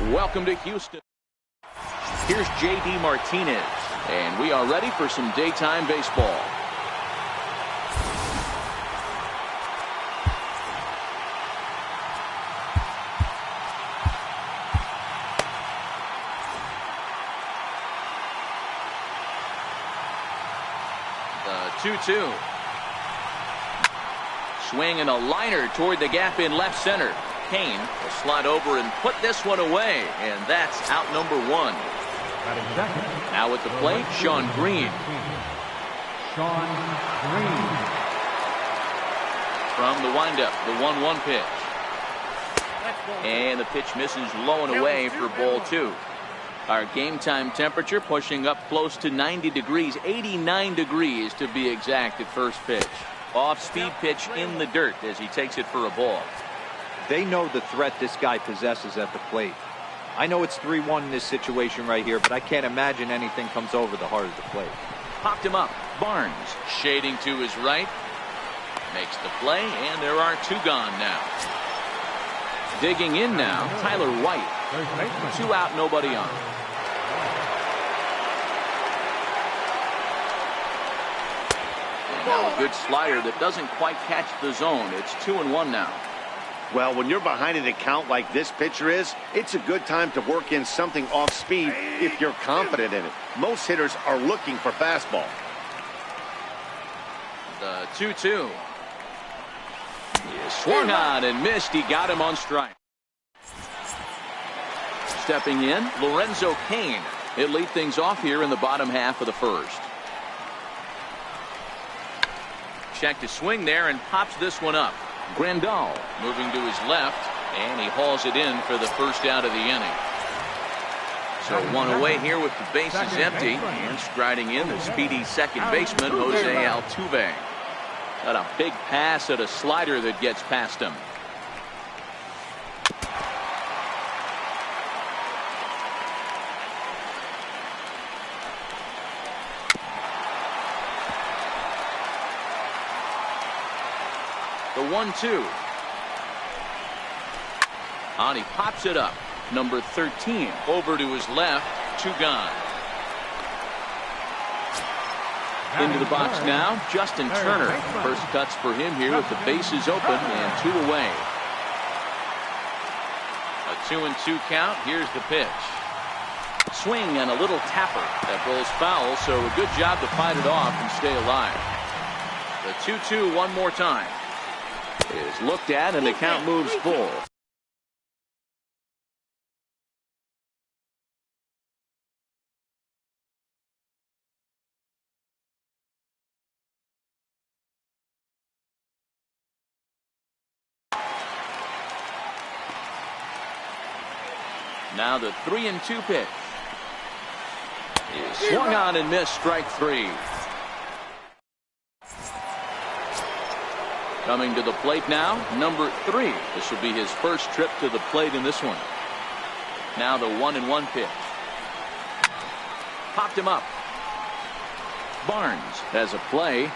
Welcome to Houston. Here's J.D. Martinez, and we are ready for some daytime baseball. The 2-2. Swing and a liner toward the gap in left center. Cain will slide over and put this one away, and that's out number one. Now at the plate, Shawn Green. From the windup, the 1-1 pitch. And the pitch misses low and away for ball two. Our game time temperature pushing up close to 90 degrees, 89 degrees to be exact at first pitch. Off-speed pitch in the dirt as he takes it for a ball. They know the threat this guy possesses at the plate. I know it's 3-1 in this situation right here, but I can't imagine anything comes over the heart of the plate. Popped him up. Barnes shading to his right. Makes the play, and there are two gone now. Digging in now, Tyler White. 2 out, nobody on. And now a good slider that doesn't quite catch the zone. It's 2-1 now. Well, when you're behind an account like this pitcher is, it's a good time to work in something off speed if you're confident in it. Most hitters are looking for fastball. The 2-2. He swung on and missed. He got him on strike. Stepping in, Lorenzo Cain. He'll lead things off here in the bottom half of the first. Check to swing there and pops this one up. Grandal moving to his left, and he hauls it in for the first out of the inning. So one away here with the bases empty, and striding in the speedy second baseman, Jose Altuve. Got a big pass at a slider that gets past him. The 1-2. On he pops it up. Number 13 over to his left. 2 gone. Into the box now, Justin Turner. First cuts for him here with the bases open and 2 away. A 2-2 count. Here's the pitch. Swing and a little tapper that rolls foul, so a good job to fight it off and stay alive. The 2-2 one more time. Is looked at and the count moves full. Now the 3-2 pitch. Is swung on and missed. Strike 3. Coming to the plate now, number 3. This will be his first trip to the plate in this one. Now the 1-1 pitch. Popped him up. Barnes has a play.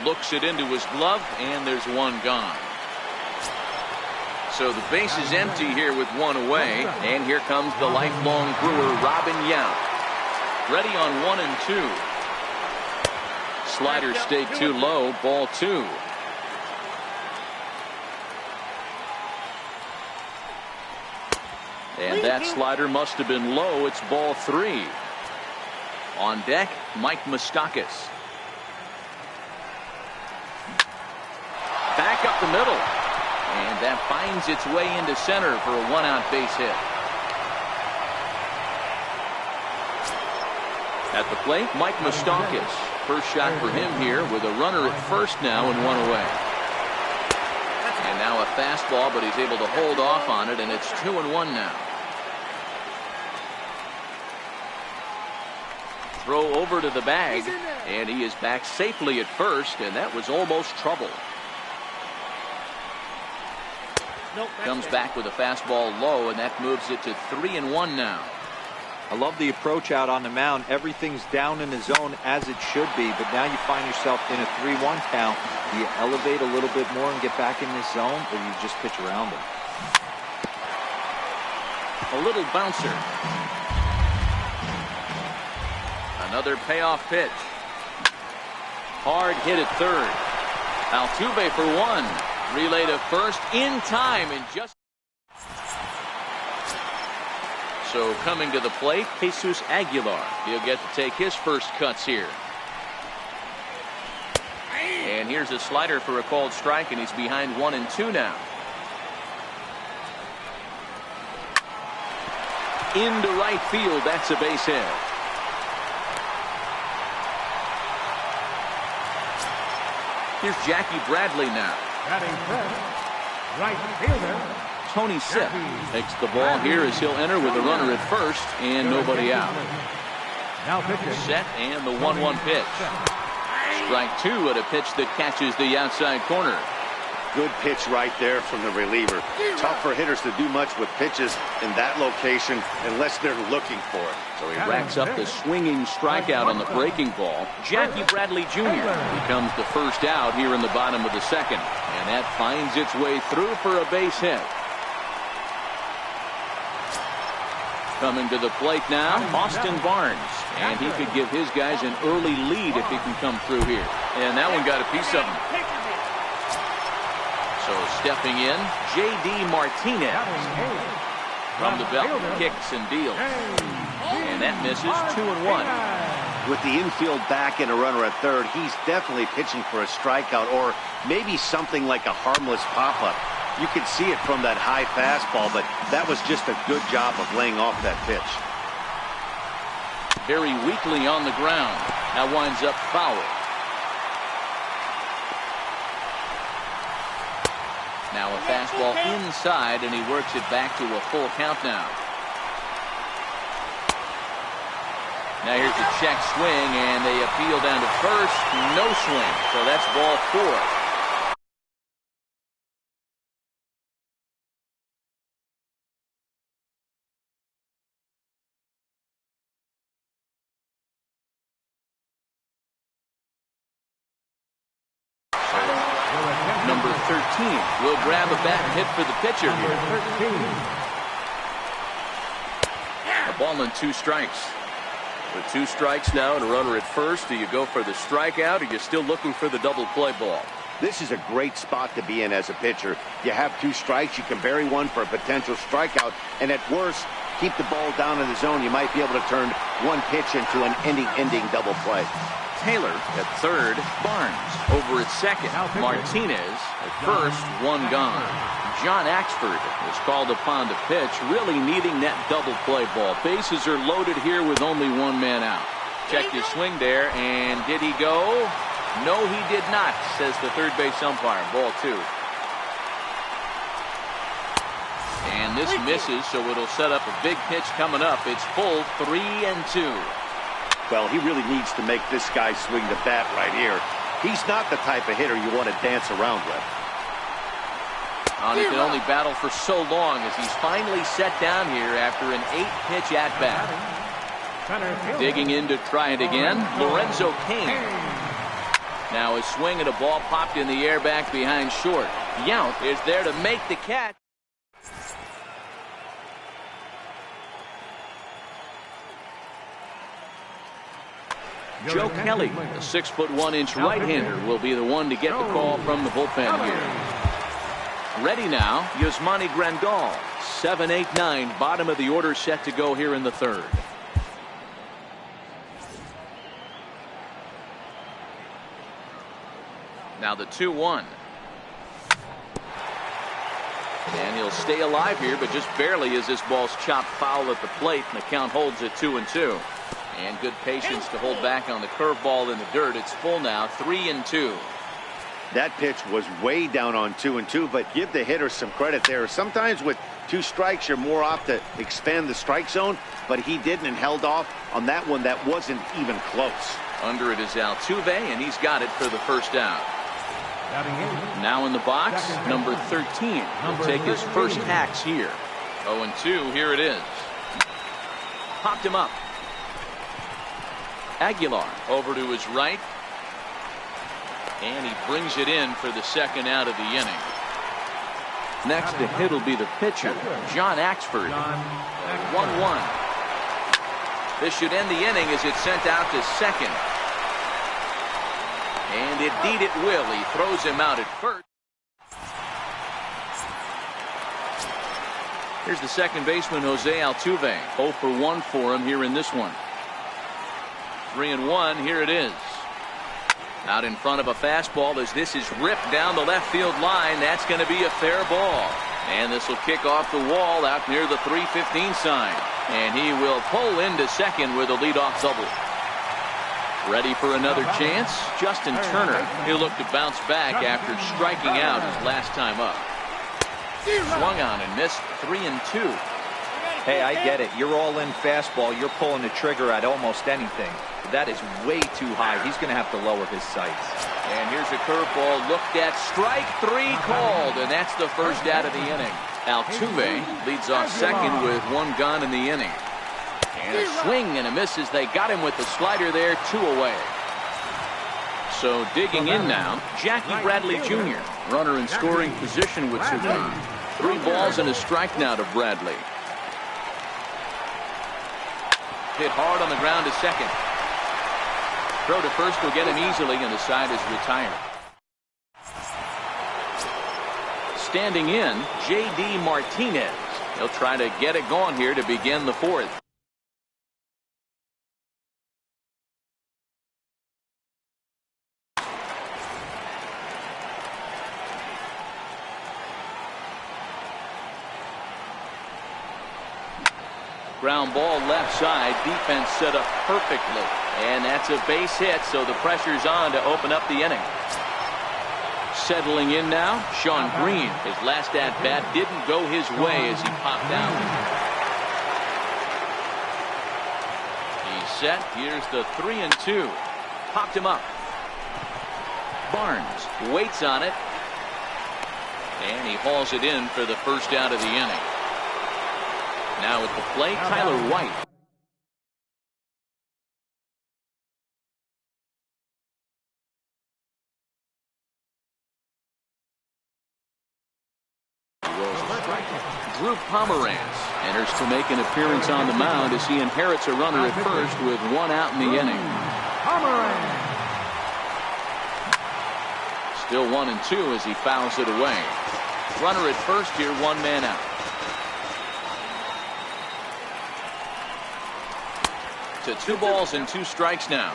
Looks it into his glove, and there's 1 gone. So the base is empty here with 1 away, and here comes the lifelong Brewer, Robin Yount. Ready on 1 and 2. Slider stayed too low, ball 2. And that slider must have been low. It's ball 3. On deck, Mike Moustakas. Back up the middle. And that finds its way into center for a 1-out base hit. At the plate, Mike Moustakas. First shot for him here with a runner at first now and 1 away. And now a fastball, but he's able to hold off on it, and it's 2-1 now. Throw over to the bag, and he is back safely at first, and that was almost trouble. Comes back with a fastball low, and that moves it to 3-1 now. I love the approach out on the mound. Everything's down in the zone as it should be, but now you find yourself in a 3-1 count. Do you elevate a little bit more and get back in this zone, or you just pitch around them? A little bouncer. Another payoff pitch. Hard hit at third. Altuve for one. Relay to first in time and just. So coming to the plate, Jesus Aguilar. He'll get to take his first cuts here. And here's a slider for a called strike, and he's behind 1-2 now. Into right field, that's a base hit. Here's Jackie Bradley now. Batting first, right fielder Tony Sipp takes the ball here as he'll enter with a runner at first and nobody out. Now pitching. Set and the 1-1 pitch. Strike two at a pitch that catches the outside corner. Good pitch right there from the reliever. Tough for hitters to do much with pitches in that location unless they're looking for it. So he racks up the swinging strikeout on the breaking ball. Jackie Bradley Jr. becomes the first out here in the bottom of the second. And that finds its way through for a base hit. Coming to the plate now, Austin Barnes. And he could give his guys an early lead if he can come through here. And that one got a piece of him. So stepping in, J.D. Martinez. From the belt, kicks and deals. And that misses 2-1. With the infield back and a runner at third, he's definitely pitching for a strikeout or maybe something like a harmless pop-up. You could see it from that high fastball, but that was just a good job of laying off that pitch. Very weakly on the ground. That winds up foul. Now a fastball inside, and he works it back to a full count now. Now here's a check swing, and they appeal down to first. No swing, so that's ball four. Number 13 will grab a bat and hit for the pitcher here. A ball and 2 strikes. With 2 strikes now and a runner at first, do you go for the strikeout or are you still looking for the double play ball? This is a great spot to be in as a pitcher. You have 2 strikes, you can bury one for a potential strikeout, and at worst, keep the ball down in the zone. You might be able to turn one pitch into an ending double play. Taylor at third, Barnes over at second, Martinez at first, 1 gone. John Axford is called upon to pitch, really needing that double play ball. Bases are loaded here with only 1 man out. Checked his swing there, and did he go? No, he did not, says the third base umpire. Ball 2. And this misses, so it'll set up a big pitch coming up. It's full 3-2. Well, he really needs to make this guy swing the bat right here. He's not the type of hitter you want to dance around with. He can only battle for so long as he's finally set down here after an 8-pitch at-bat. Digging in to try it again, Lorenzo Cain. Now a swing and a ball popped in the air back behind short. Yount is there to make the catch. Joe Kelly, the 6'1" right-hander, will be the one to get the call from the bullpen here. Ready now, Yasmani Grandal. 7, 8, 9, bottom of the order set to go here in the third. Now the 2-1. And he'll stay alive here, but just barely as this ball's chopped foul at the plate, and the count holds at 2-2. And good patience to hold back on the curveball in the dirt. It's full now, 3-2. That pitch was way down on 2-2, but give the hitter some credit there. Sometimes with 2 strikes, you're more off to expand the strike zone, but he didn't and held off on that one that wasn't even close. Under it is Altuve, and he's got it for the first out. Now in the box, number 13 will take his first hacks here. 0-2, here it is. Popped him up. Aguilar over to his right. And he brings it in for the second out of the inning. Next to hit will be the pitcher, John Axford. 1-1. This should end the inning as it's sent out to second. And indeed it will. He throws him out at first. Here's the second baseman, Jose Altuve. 0 for 1 for him here in this one. 3-1. Here it is. Out in front of a fastball as this is ripped down the left field line. That's going to be a fair ball. And this will kick off the wall out near the 315 sign. And he will pull into second with a leadoff double. Ready for another chance? Justin Turner. He'll look to bounce back after striking out his last time up. Swung on and missed. 3-2. Hey, I get it. You're all in fastball. You're pulling the trigger at almost anything. That is way too high. He's going to have to lower his sights. And here's a curveball looked at. Strike 3 called, and that's the first out of the inning. Altuve leads off second with 1 gone in the inning. And a swing and a miss as they got him with the slider there. 2 away. So digging in now, Jackie Bradley Jr. Runner in scoring position with Savannah. 3 balls and a strike now to Bradley. Hit hard on the ground to second. Throw to first will get him easily, and the side is retired. Standing in, J.D. Martinez. He'll try to get it going here to begin the 4th. Ground ball left side. Defense set up perfectly. And that's a base hit, so the pressure's on to open up the inning. Settling in now, Sean Green. His last at-bat didn't go his way as he popped out. He's set. Here's the 3-2. Popped him up. Barnes waits on it. And he hauls it in for the first out of the inning. Now at the plate, Tyler White. Drew Pomeranz enters to make an appearance on the mound as he inherits a runner at first with 1 out in the inning. Still 1-2 as he fouls it away. Runner at first here, 1 man out. To 2 balls and 2 strikes now.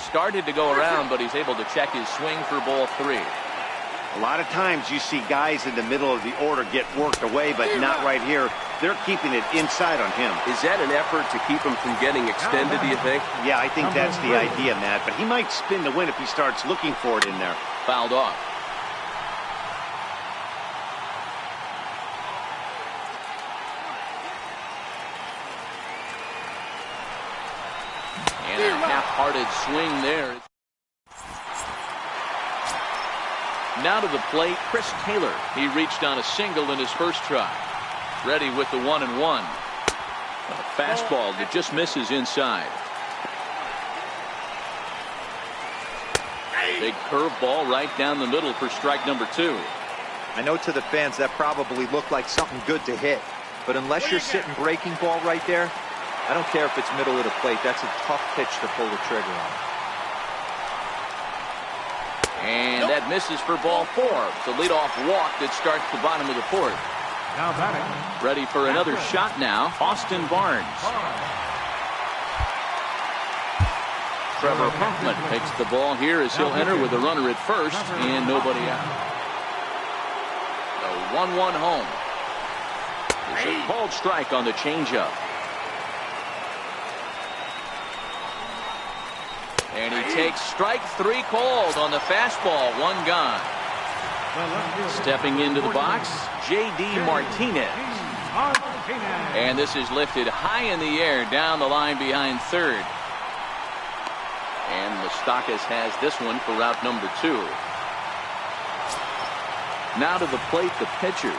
Started to go around, but he's able to check his swing for ball 3. A lot of times you see guys in the middle of the order get worked away, but not right here. They're keeping it inside on him. Is that an effort to keep him from getting extended, do you think? Yeah, I think that's the idea, Matt. But he might spin the win if he starts looking for it in there. Fouled off. And a half-hearted swing there. Now to the plate, Chris Taylor. He reached on a single in his first try. Ready with the 1-1. A fastball that just misses inside. Big curveball right down the middle for strike number 2. I know to the fans that probably looked like something good to hit, but unless you're sitting breaking ball right there, I don't care if it's middle of the plate. That's a tough pitch to pull the trigger on. And that misses for ball 4. It's a leadoff walk that starts the bottom of the 4th. Now batting. Ready for another shot now, Austin Barnes. Trevor Hoffman takes the ball here as he'll enter with a runner at first and nobody out. The 1-1 home. There's a called strike on the changeup. And he takes strike 3 called on the fastball. 1 gone. Stepping into the box, J.D. Martinez. And this is lifted high in the air down the line behind third. And Moustakas has this one for route number 2. Now to the plate, the pitcher,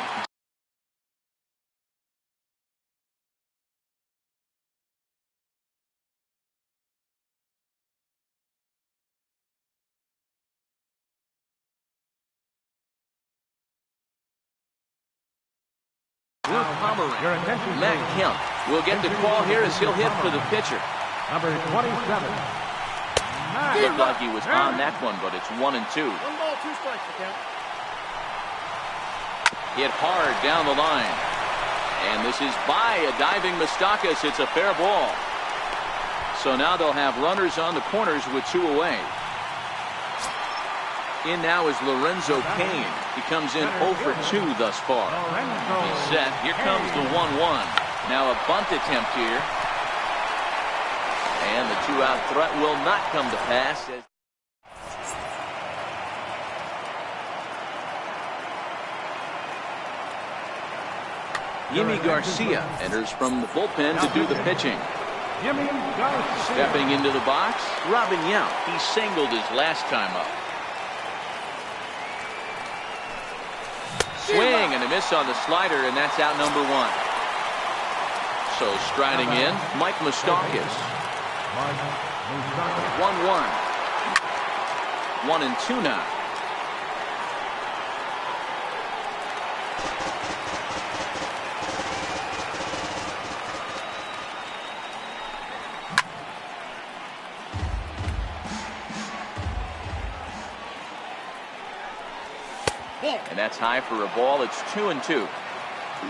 Drew Pomeroy. Your attention, Matt please. Kemp will get the call here as he'll hit for the pitcher. Number 27. Looked like he was on that one, but it's 1-2. 1 ball, 2 strikes, the count. Hit hard down the line. And this is by a diving Moustakas. It's a fair ball. So now they'll have runners on the corners with 2 away. In now is Lorenzo Cain. He comes in 0 for 2 thus far. He's set. Here comes the 1-1. Now a bunt attempt here. And the 2-out threat will not come to pass. Yimi Garcia enters from the bullpen to do the pitching. Yimi Garcia. Stepping into the box, Robin Yount. He singled his last time up. Swing and a miss on the slider, and that's out number 1. So striding in, Mike Moustakas. 1-1. 1-2 now. And that's high for a ball. It's 2-2.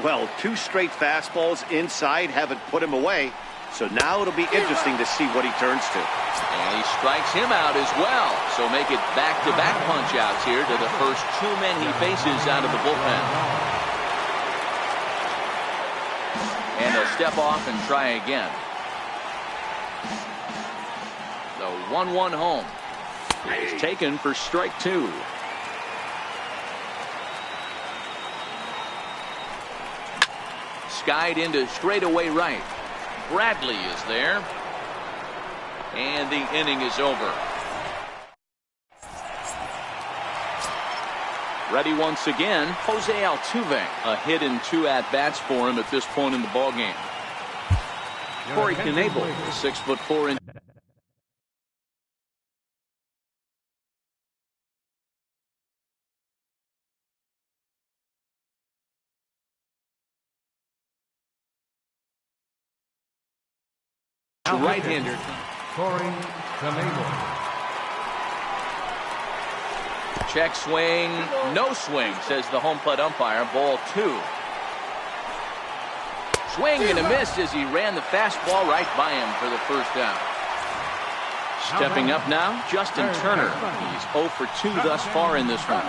Well, 2 straight fastballs inside haven't put him away. So now it'll be interesting to see what he turns to. And he strikes him out as well. So make it back-to-back punch-outs here to the first 2 men he faces out of the bullpen. And he'll step off and try again. The 1-1 home is taken for strike 2. Skied into straightaway right. Bradley is there. And the inning is over. Ready once again, Jose Altuve. A hit in 2 at-bats for him at this point in the ballgame. Corey Knebel, a 6'4" inch. Right-hander. Corey Knebel. Check swing. No swing, says the home plate umpire. Ball 2. Swing and a miss as he ran the fastball right by him for the first out. Stepping up now, Justin Turner. He's 0 for 2 thus far in this one.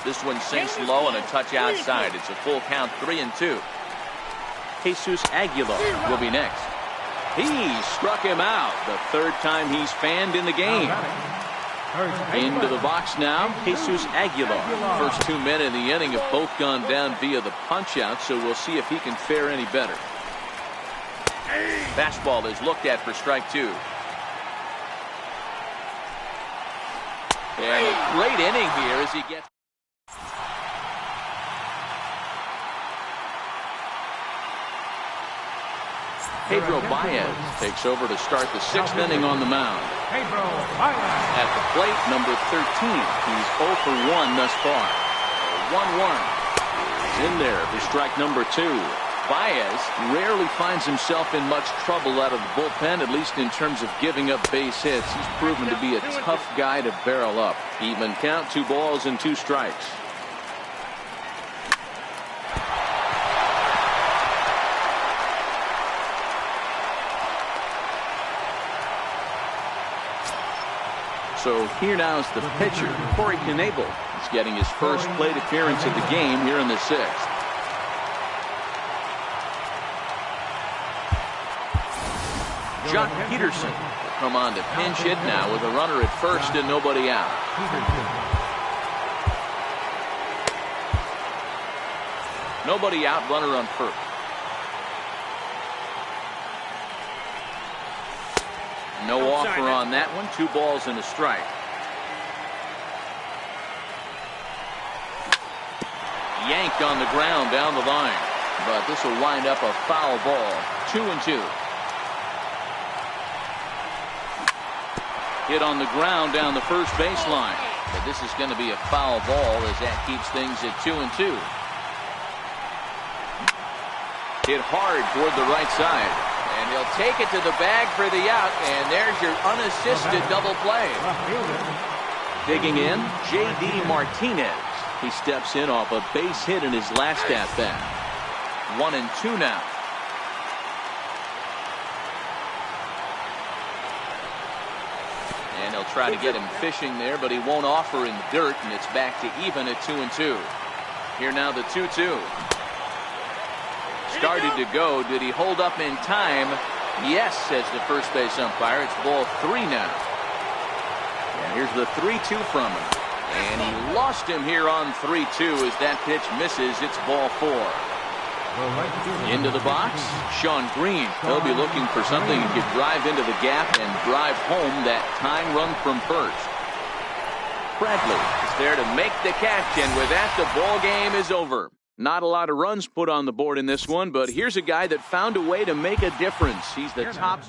This one sinks low and a touch outside. It's a full count, 3-2. Jesus Aguilar will be next. He struck him out. The 3rd time he's fanned in the game. Into the box now, Jesus Aguilar. First 2 men in the inning have both gone down via the punch-out, so we'll see if he can fare any better. Fastball is looked at for strike 2. And a great inning here as he gets... Pedro Baez takes over to start the 6th inning on the mound. Pedro Baez. At the plate, number 13. He's 0 for 1 thus far. 1-1. He's in there for strike number 2. Baez rarely finds himself in much trouble out of the bullpen, at least in terms of giving up base hits. He's proven to be a tough guy to barrel up. Even count, 2 balls and 2 strikes. So here now is the pitcher, Corey Knebel. He's getting his first plate appearance of the game here in the 6th. Jock Peterson will come on to pinch hit now with a runner at first and nobody out. Nobody out, runner on first. No offer on that one. 2 balls and a strike. Yanked on the ground down the line. But this will wind up a foul ball. 2-2. Hit on the ground down the first baseline. But this is going to be a foul ball as that keeps things at 2-2. Hit hard toward the right side. And he'll take it to the bag for the out. And there's your unassisted double play. Digging in, J.D. Martinez. He steps in off a base hit in his last at-bat. 1-2 now. And he'll try to get him fishing there, but he won't offer in the dirt, and it's back to even at 2-2. Here now the 2-2. Started to go. Did he hold up in time? Yes, says the first base umpire. It's ball 3 now. And here's the 3-2 from him. And he lost him here on 3-2 as that pitch misses. It's ball 4. Into the box, Shawn Green. He'll be looking for something he could drive into the gap and drive home that tying run from first. Bradley is there to make the catch, and with that, the ball game is over. Not a lot of runs put on the board in this one, but here's a guy that found a way to make a difference. He's the top.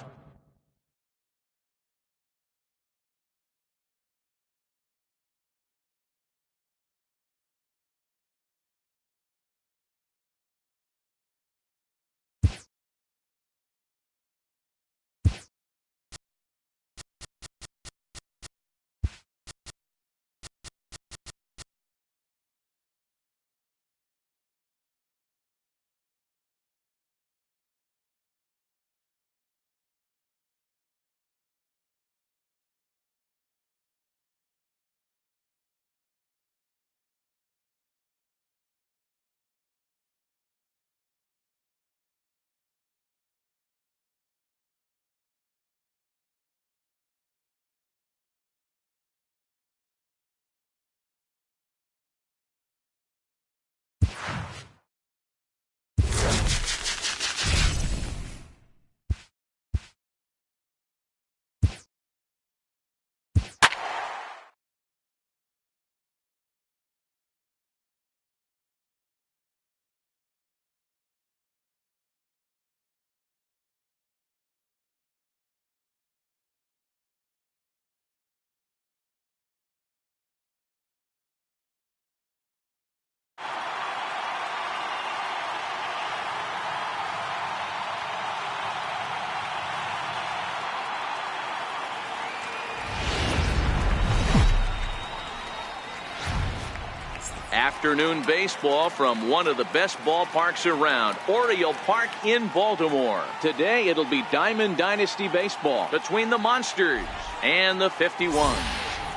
Afternoon baseball from one of the best ballparks around, Oriole Park in Baltimore. Today it'll be Diamond Dynasty baseball between the Monsters and the 51s.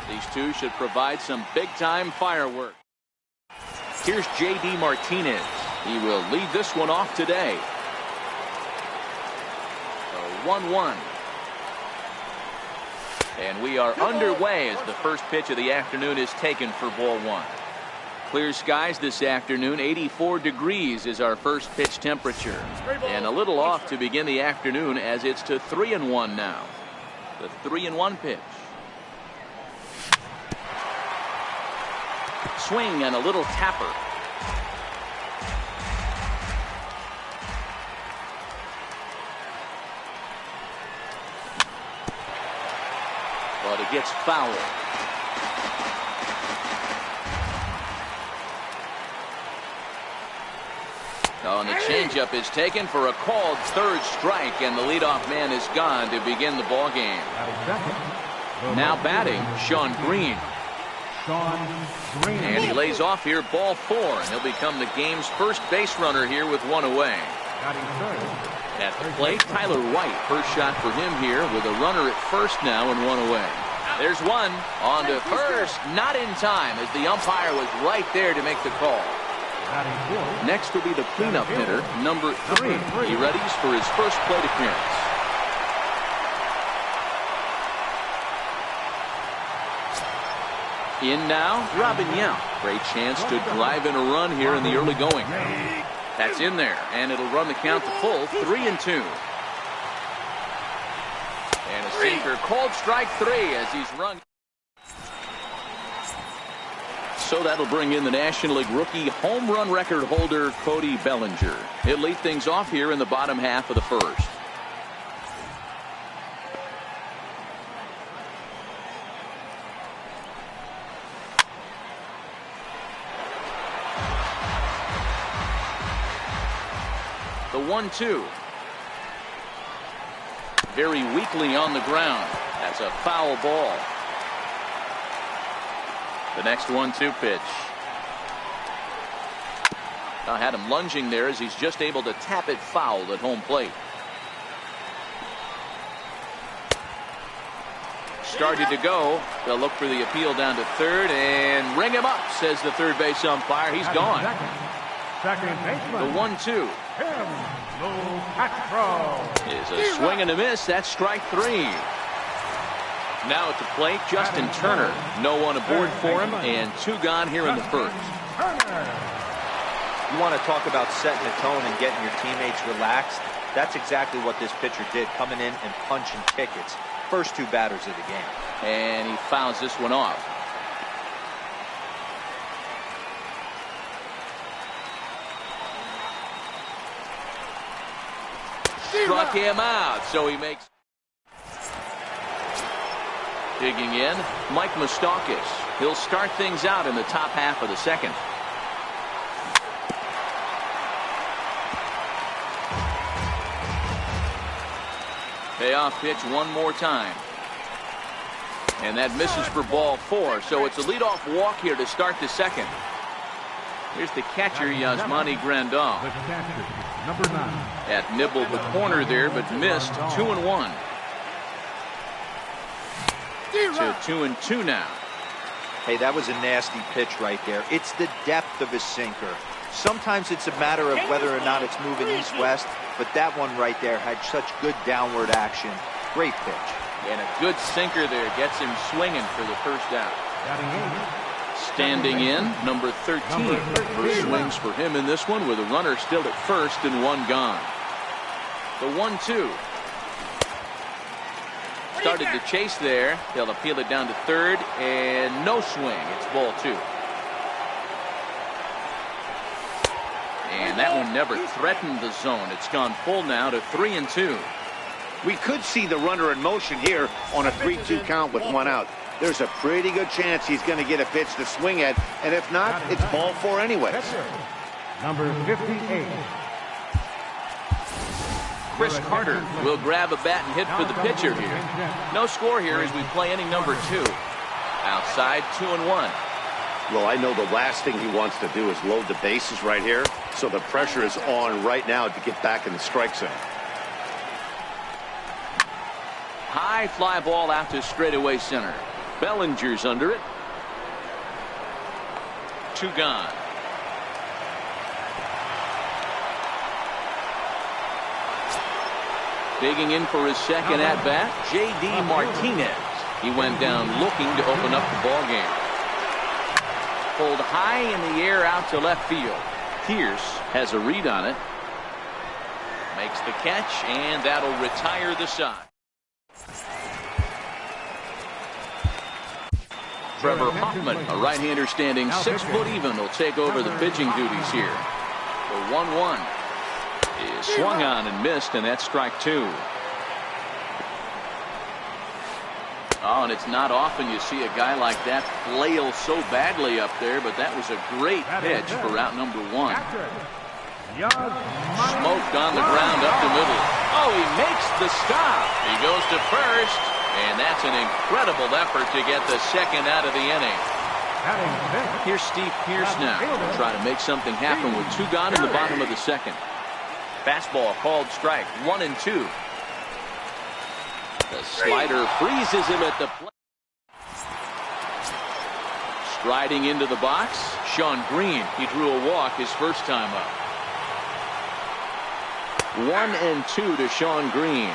These two should provide some big-time fireworks. Here's J.D. Martinez. He will lead this one off today. So 1-1. And we are underway as the first pitch of the afternoon is taken for ball 1. Clear skies this afternoon. 84 degrees is our first pitch temperature. And a little off to begin the afternoon as it's to 3-1 now. The 3-1 pitch. Swing and a little tapper. But it gets fouled. Oh, and the changeup is taken for a called third strike, and the leadoff man is gone to begin the ball game. Now batting, Shawn Green. And he lays off here, ball 4, and he'll become the game's first base runner here with one away. At the plate, Tyler White. First shot for him here with a runner at first now and one away. There's one on to first, not in time as the umpire was right there to make the call. Next will be the cleanup hitter, number 3. He readies for his first plate appearance. In now, Robin Yount. Great chance to drive in a run here in the early going. That's in there, and it'll run the count to full, 3-2. And a sinker called strike 3 as he's run. So that'll bring in the National League rookie home run record holder Cody Bellinger. He'll lead things off here in the bottom half of the first. The 1-2. Very weakly on the ground. That's a foul ball. The next 1-2 pitch. I had him lunging there as he's just able to tap it foul at home plate. Started to go. They'll look for the appeal down to third and ring him up, says the third base umpire. He's gone. Second baseman. The 1-2. Lou Castro. Is a swing and a miss. That's strike 3. Now at the plate, Justin Turner. No one aboard for him, and 2 gone here in the first. You want to talk about setting the tone and getting your teammates relaxed? That's exactly what this pitcher did, coming in and punching tickets. First 2 batters of the game. And he fouls this one off. Struck him out, so he makes. Digging in, Mike Moustakas. He'll start things out in the top half of the second. Payoff pitch one more time. And that misses for ball 4. So it's a leadoff walk here to start the second. Here's the catcher, Yasmani Grandal. The catcher, number 9. At nibbled the corner there, but missed. 2-1. To 2-2 now. Hey, that was a nasty pitch right there. It's the depth of his sinker. Sometimes it's a matter of whether or not it's moving east-west, but that one right there had such good downward action. Great pitch. And a good sinker there gets him swinging for the first out. Standing in, number 13. First swings for him in this one with a runner still at first and 1 gone. The 1-2. Started the chase there. They'll appeal it down to third, and no swing. It's ball 2. And that one never threatened the zone. It's gone full now to 3-2. We could see the runner in motion here on a 3-2 count with 1 out. There's a pretty good chance he's going to get a pitch to swing at, and if not, it's ball 4 anyway. Number 58. Chris Carter will grab a bat and hit for the pitcher here. No score here as we play inning number 2. Outside, 2-1. Well, I know the last thing he wants to do is load the bases right here, so the pressure is on right now to get back in the strike zone. High fly ball out to straightaway center. Bellinger's under it. 2 gone. Digging in for his second at-bat, J.D. Martinez. He went down looking to open up the ball game. Pulled high in the air out to left field. Pierce has a read on it. Makes the catch, and that'll retire the side. Trevor Hoffman, a right-hander standing 6 foot even, will take over the pitching duties here. The 1-1 is swung on and missed, and that's strike 2. Oh, and it's not often you see a guy like that flail so badly up there, but that was a great pitch for out number 1. Smoked on the ground up the middle. Oh, he makes the stop. He goes to first, and that's an incredible effort to get the second out of the inning. Here's Steve Pierce now. He'll try to make something happen with 2 gone in the bottom of the second. Fastball called strike 1-2. The slider freezes him at the plate. Striding into the box, Sean Green. He drew a walk his first time up. 1-2 to Sean Green.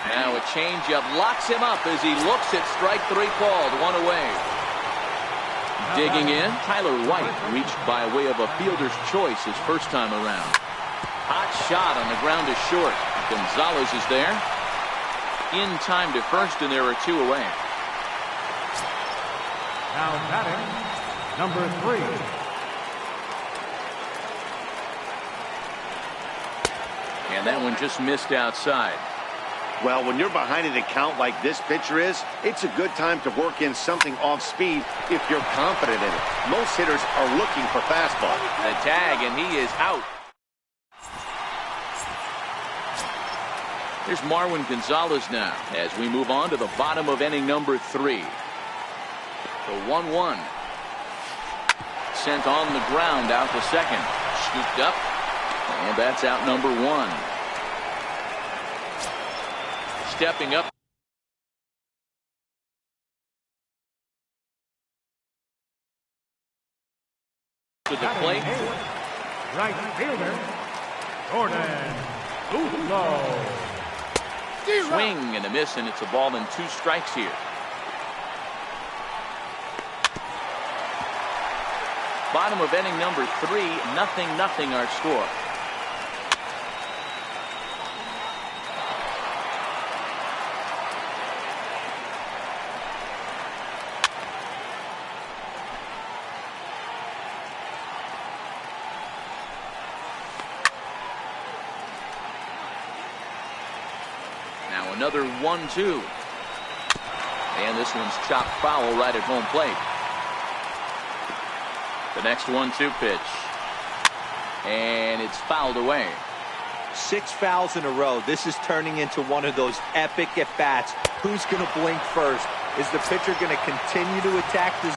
Now a changeup locks him up as he looks at strike 3 called. 1 away. Digging in, Tyler White reached by way of a fielder's choice his first time around. Hot shot on the ground to short. Gonzalez is there. In time to first, and there are 2 away. Now batting, number 3. And that one just missed outside. Well, when you're behind in a count like this pitcher is, it's a good time to work in something off speed if you're confident in it. Most hitters are looking for fastball. The tag, and he is out. Here's Marwin Gonzalez now as we move on to the bottom of inning number 3. The 1-1. Sent on the ground out to second. Scooped up. And that's out number 1. Stepping up. To the plate. Right fielder, Jordan Luplow. Swing and a miss, and it's a ball and 2 strikes here. Bottom of inning number 3, 0-0 our score. Now another 1-2. And this one's chopped foul right at home plate. The next 1-2 pitch. And it's fouled away. 6 fouls in a row. This is turning into one of those epic at-bats. Who's going to blink first? Is the pitcher going to continue to attack the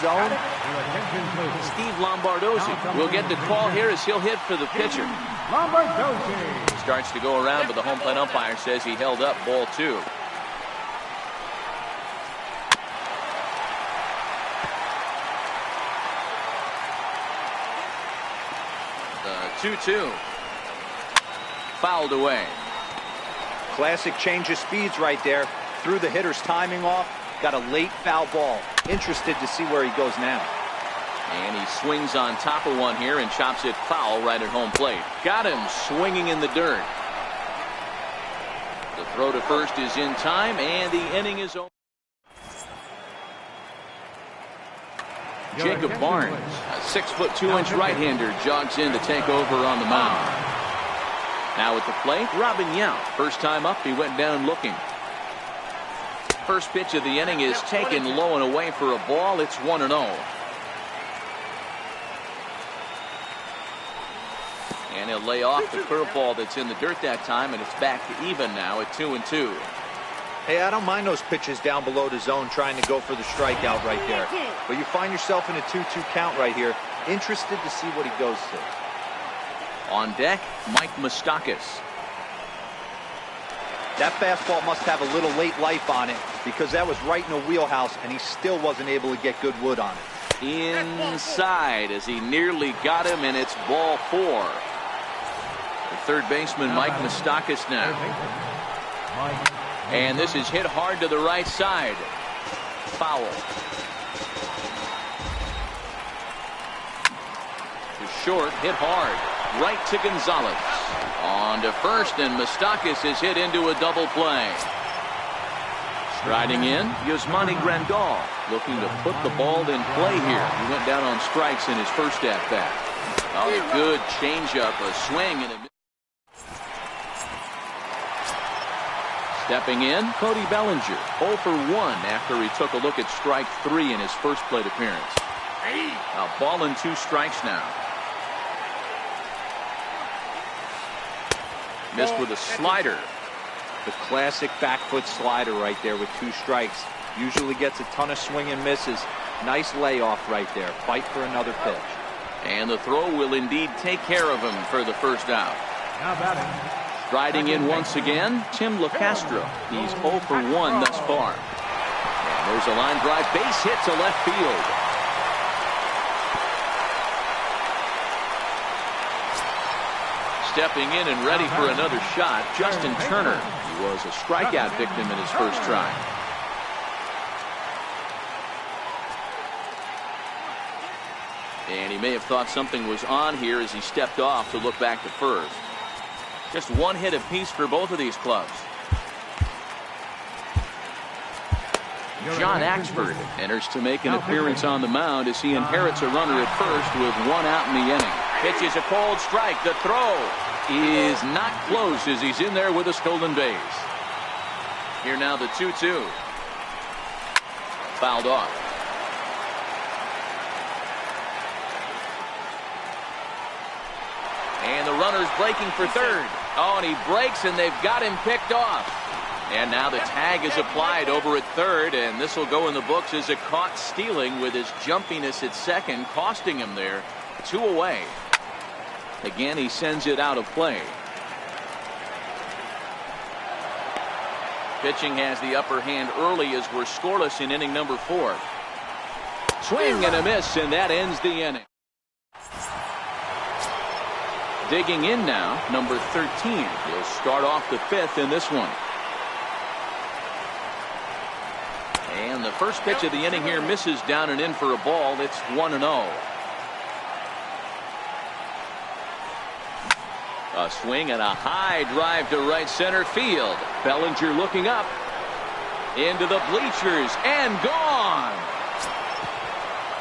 zone? Steve Lombardozzi will get the call here as he'll hit for the pitcher. Lombardozzi Starts to go around, but the home plate umpire says he held up ball 2. The 2-2. Fouled away. Classic change of speeds right there. Threw the hitter's timing off. Got a late foul ball. Interested to see where he goes now. And he swings on top of one here and chops it foul right at home plate. Got him swinging in the dirt. The throw to first is in time, and the inning is over. Jacob Barnes, a 6'2" right-hander, jogs in to take over on the mound. Now at the plate, Robin Yount. First time up, he went down looking. First pitch of the inning is taken low and away for a ball. It's 1-0. And he'll lay off the curveball that's in the dirt that time, and it's back to even now at 2-2. Hey, I don't mind those pitches down below the zone trying to go for the strikeout right there. But you find yourself in a 2-2 count right here. Interested to see what he goes to. On deck, Mike Moustakas. That fastball must have a little late life on it because that was right in the wheelhouse, and he still wasn't able to get good wood on it. Inside as he nearly got him, and it's ball 4. The third baseman, Mike Moustakas now. And this is hit hard to the right side. Foul. To short, hit hard. Right to Gonzalez. On to first, and Moustakas is hit into a double play. Striding in, Yasmani Grandal, looking to put the ball in play here. He went down on strikes in his first at-bat. Oh, a good changeup, a swing, and a... Stepping in, Cody Bellinger, 0 for 1 after he took a look at strike 3 in his first plate appearance. A ball and 2 strikes now. Missed with a slider. The classic back foot slider right there with 2 strikes. Usually gets a ton of swing and misses. Nice layoff right there. Fight for another pitch. And the throw will indeed take care of him for the first out. Now batting. Striding in once again, Tim LaCastro. He's 0 for 1 thus far. And there's a line drive base hit to left field. Stepping in and ready for another shot, Justin Turner. He was a strikeout victim in his first try. And he may have thought something was on here as he stepped off to look back to first. Just 1 hit apiece for both of these clubs. John Axford enters to make an appearance on the mound as he inherits a runner at first with 1 out in the inning. Pitches a cold strike. The throw is not close as he's in there with a stolen base. Here now the 2-2. Fouled off. And the runner's breaking for third. Oh, and he breaks, and they've got him picked off. And now the tag is applied over at third, and this will go in the books as a caught stealing with his jumpiness at second, costing him there. 2 away. Again, he sends it out of play. Pitching has the upper hand early as we're scoreless in inning number 4. Swing and a miss, and that ends the inning. Digging in now, number 13. He'll start off the 5th in this one. And the first pitch of the inning here misses down and in for a ball. It's 1-0. A swing and a high drive to right center field. Bellinger looking up into the bleachers and gone.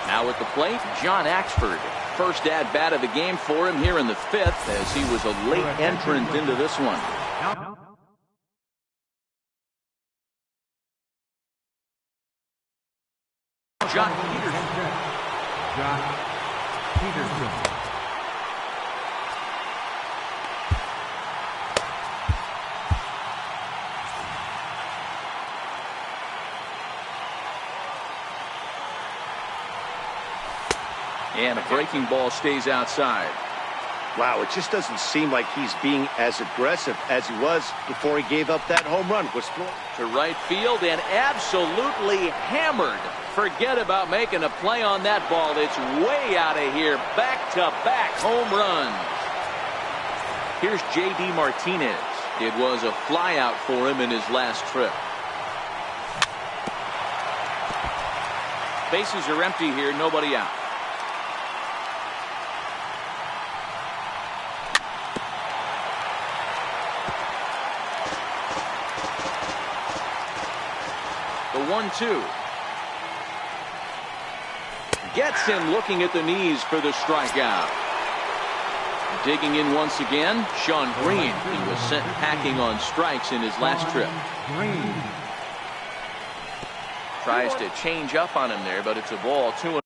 Now at the plate, John Axford. First at bat of the game for him here in the 5th as he was a late entrant into this one. Jock Peterson. Jock Peterson. And a breaking ball stays outside. Wow, it just doesn't seem like he's being as aggressive as he was before he gave up that home run. To right field and absolutely hammered. Forget about making a play on that ball. It's way out of here. Back-to-back home runs. Here's J.D. Martinez. It was a flyout for him in his last trip. Bases are empty here. Nobody out. The 1-2. Gets him looking at the knees for the strikeout. Digging in once again, Sean Green. He was sent packing on strikes in his last trip. Green. Tries to change up on him there, but it's a ball. 2-1.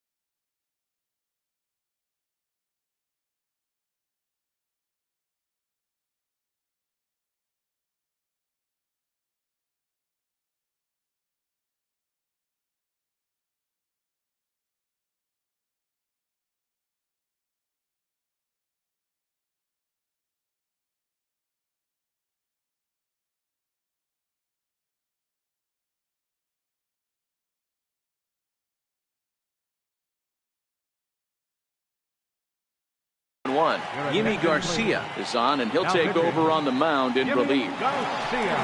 Yimi Garcia is on, and he'll take over on the mound in relief. Garcia.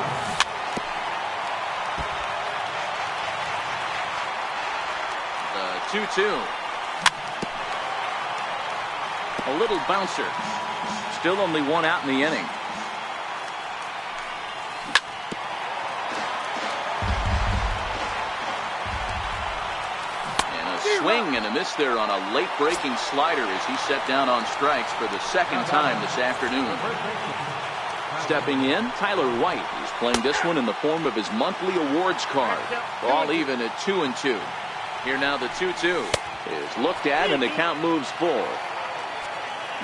The 2-2. A little bouncer. Still only 1 out in the inning. Swing and a miss there on a late breaking slider as he set down on strikes for the second time this afternoon. Stepping in, Tyler White. He's playing this one in the form of his monthly awards card. All even at 2-2. Here now the 2-2 is looked at and the count moves full.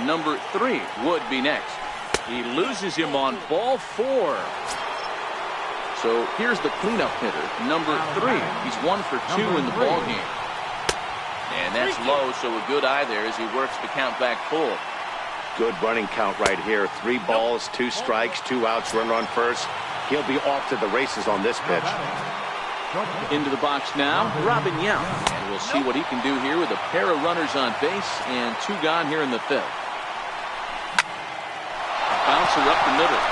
Number 3 would be next. He loses him on ball 4. So here's the cleanup hitter, number 3. He's 1 for 2 in the ball game. And that's low, so a good eye there as he works the count back full. Good running count right here. 3 balls, 2 strikes, 2 outs, runner on first. He'll be off to the races on this pitch. Into the box now, Robin Yount. And we'll see what he can do here with a pair of runners on base and 2 gone here in the 5th. Bouncer up the middle.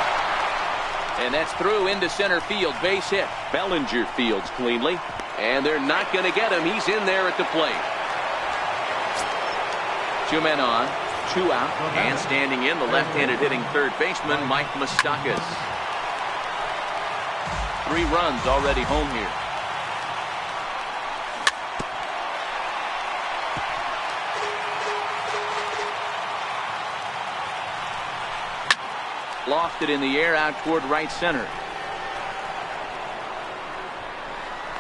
And that's through into center field. Base hit. Bellinger fields cleanly. And they're not going to get him. He's in there at the plate. 2 men on, 2 out, and standing in the left-handed hitting third baseman, Mike Moustakas. 3 runs already home here. Lofted in the air out toward right center.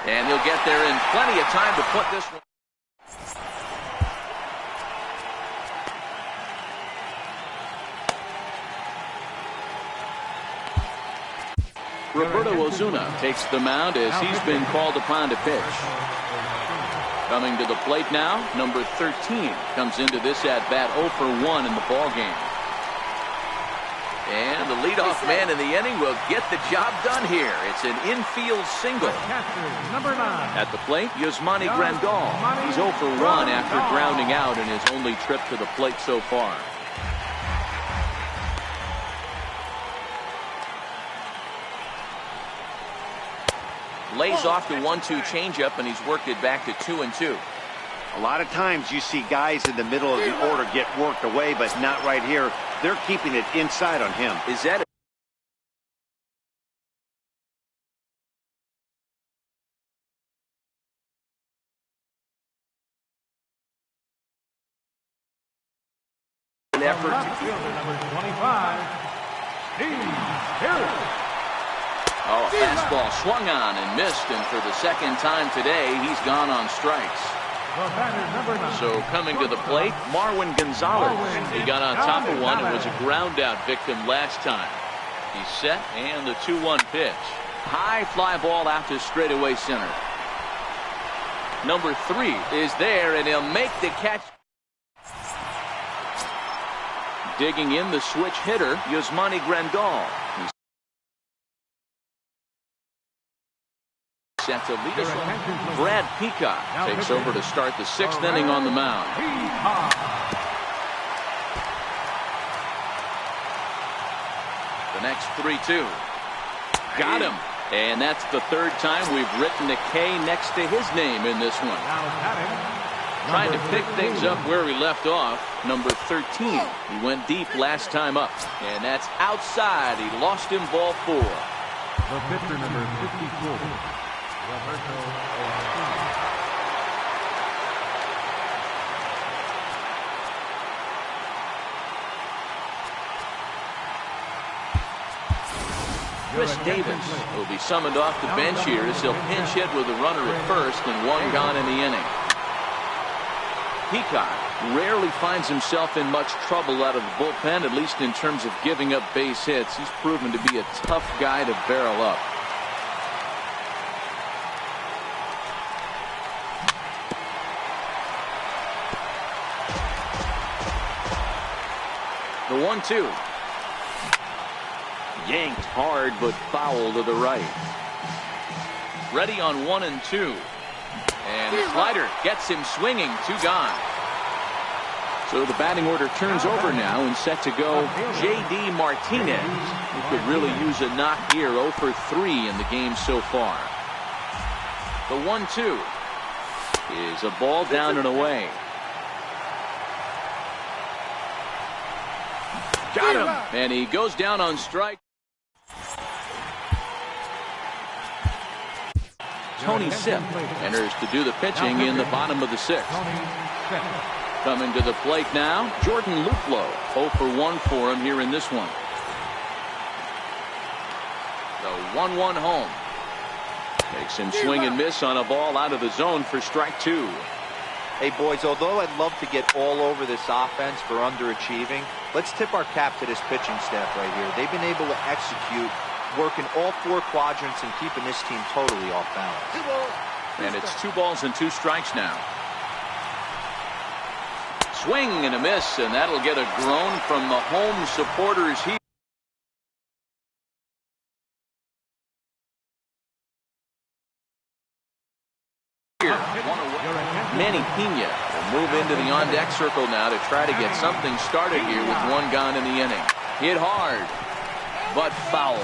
And he'll get there in plenty of time to put this one. Roberto Osuna takes the mound as he's been called upon to pitch. Coming to the plate now, number 13 comes into this at-bat 0 for 1 in the ballgame. And the leadoff man in the inning will get the job done here. It's an infield single. Number 9. At the plate, Yasmani Grandal. He's 0 for 1 after grounding out in his only trip to the plate so far. Lays off the 1-2 changeup, and he's worked it back to 2-2. A lot of times you see guys in the middle of the order get worked away, but not right here. They're keeping it inside on him. Is that an effort to keep Number 25. Steve Harris. Oh, a fastball swung on and missed, and for the second time today, he's gone on strikes. So coming to the plate, Marwin Gonzalez. He got on top of one and was a ground out victim last time. He's set, and the 2-1 pitch. High fly ball out to straightaway center. Number 3 is there, and he'll make the catch. Digging in the switch hitter, Yasmani Grandal. Set to lead us on. Brad Peacock takes over to start the 6th inning on the mound. The next 3-2. Got him. And that's the 3rd time we've written a K next to his name in this one. Trying to pick things up where we left off. Number 13. He went deep last time up. And that's outside. He lost him ball 4. The pitcher, number 54. Roberto Osuna. Chris Davis will be summoned off the bench here as he'll pinch hit with a runner at first and 1 gone in the inning. Peacock rarely finds himself in much trouble out of the bullpen, at least in terms of giving up base hits. He's proven to be a tough guy to barrel up. The 1-2. Yanked hard, but foul to the right. Ready on 1 and 2. And the slider gets him swinging. 2 gone. So the batting order turns over now and set to go J.D. Martinez, who could really use a knock here. 0 for 3 in the game so far. The 1-2 is a ball down and away. Got him. And he goes down on strike. Tony Sipp enters to do the pitching in the bottom of the 6th. Coming to the plate now, Jordan Luplow. 0 for 1 for him here in this one. The 1-1 home. Makes him swing and miss on a ball out of the zone for strike 2. Hey, boys, although I'd love to get all over this offense for underachieving, let's tip our cap to this pitching staff right here. They've been able to execute, working all 4 quadrants and keeping this team totally off balance. And it's 2 balls and 2 strikes now. Swing and a miss, and that'll get a groan from the home supporters here. Manny Pena will move into the on-deck circle now to try to get something started here with 1 gone in the inning. Hit hard, but foul.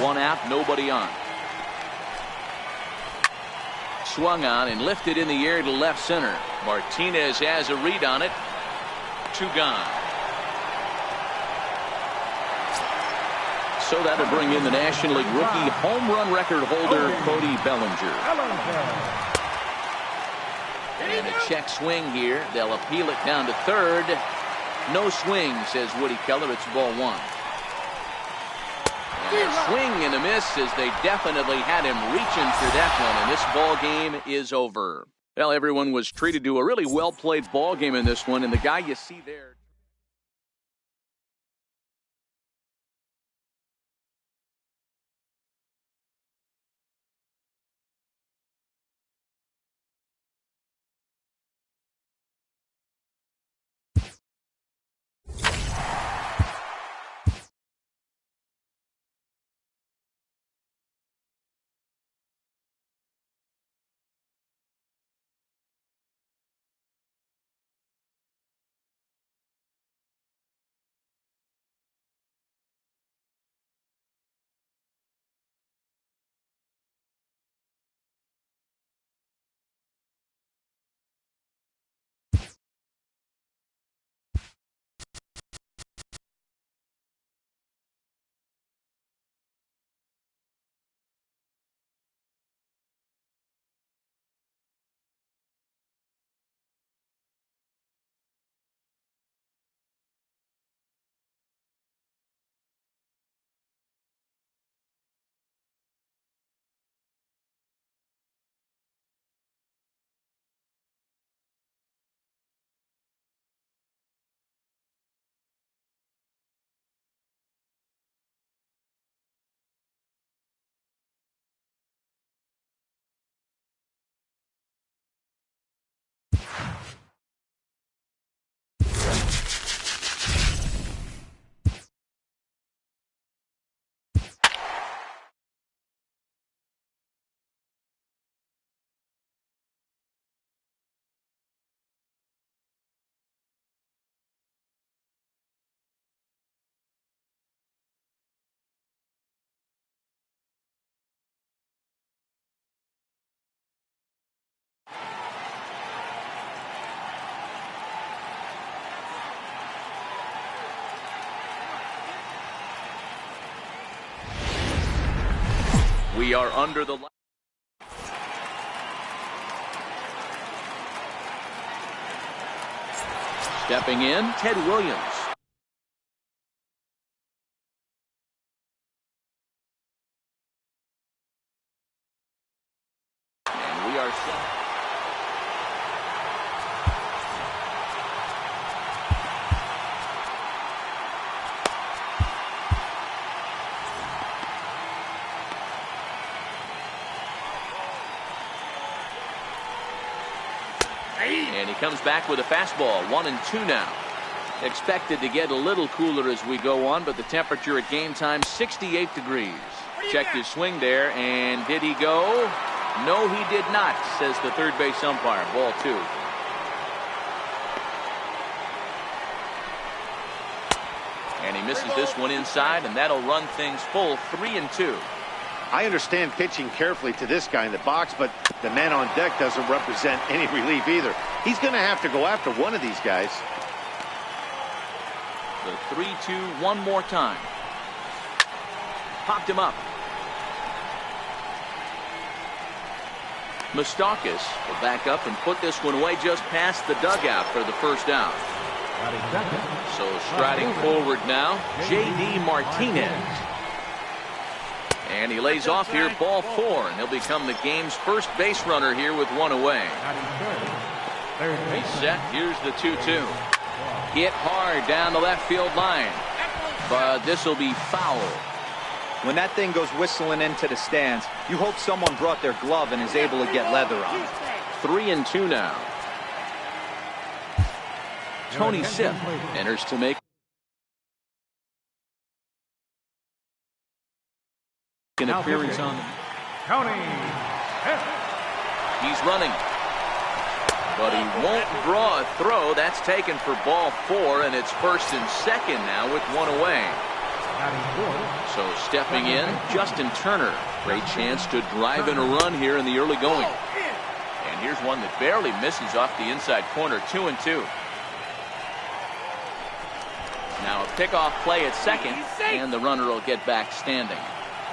1 out, nobody on. Swung on and lifted in the air to left center. Martinez has a read on it. 2 gone. So that'll bring in the National League rookie home run record holder, Cody Bellinger. And a check swing here. They'll appeal it down to 3rd. No swing, says Woody Keller. It's ball 1. And a swing and a miss as they definitely had him reaching for that one, and this ball game is over. Well, everyone was treated to a really well-played ball game in this one, and the guy you see there. We are under the light. Stepping in, Ted Williams. And we are set. And he comes back with a fastball, 1-2 now. Expected to get a little cooler as we go on, but the temperature at game time, 68 degrees. Checked his swing there, and did he go? No, he did not, says the third base umpire. Ball 2. And he misses this one inside, and that'll run things full, 3-2. I understand pitching carefully to this guy in the box, but the man on deck doesn't represent any relief either. He's going to have to go after one of these guys. The 3-2 one more time. Popped him up. Moustakas will back up and put this one away just past the dugout for the first out. So striding forward now, J.D. Martinez. And he lays off here, ball 4, and he'll become the game's first base runner here with one away. Set, here's the 2-2. Hit hard down the left field line, but this will be foul. When that thing goes whistling into the stands, you hope someone brought their glove and is able to get leather on it. 3-2 now. Tony Sipp enters to make an appearance on Tony Sipp. He's running, but he won't draw a throw. That's taken for ball 4, and it's first and second now with one away. So stepping in, Justin Turner. Great chance to drive in a run here in the early going. And here's one that barely misses off the inside corner, 2-2. Now a pickoff play at second, and the runner will get back standing.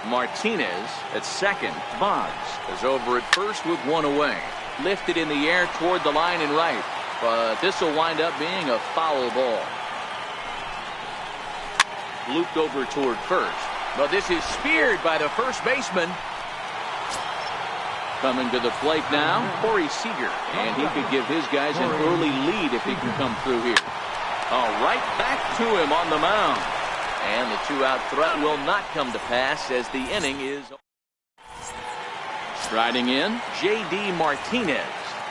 Martinez at second. Boggs is over at first with one away. Lifted in the air toward the line and right, but this will wind up being a foul ball. Looped over toward first. Well, this is speared by the first baseman. Coming to the plate now, Corey Seager. And he could give his guys an early lead if he can come through here. Right back to him on the mound. And the two-out threat will not come to pass as the inning is. Striding in, J.D. Martinez.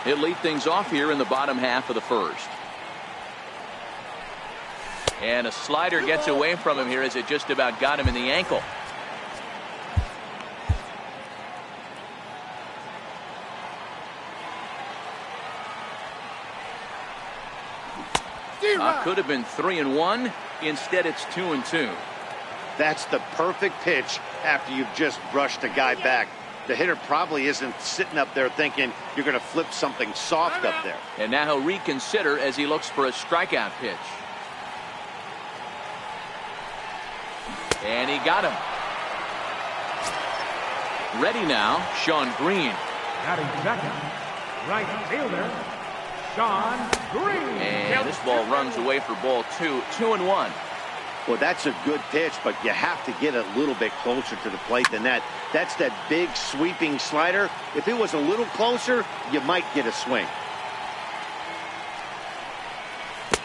He'll lead things off here in the bottom half of the first. And a slider gets away from him here as it just about got him in the ankle. Could have been 3-1. Instead, it's 2-2. That's the perfect pitch after you've just brushed a guy back. The hitter probably isn't sitting up there thinking you're going to flip something soft up there. And now he'll reconsider as he looks for a strikeout pitch. And he got him. Ready now, Sean Green. Batting second, right fielder, Sean Green. And this ball runs away for ball 2, 2-1. Well, that's a good pitch, but you have to get a little bit closer to the plate than that. That's that big sweeping slider. If it was a little closer, you might get a swing.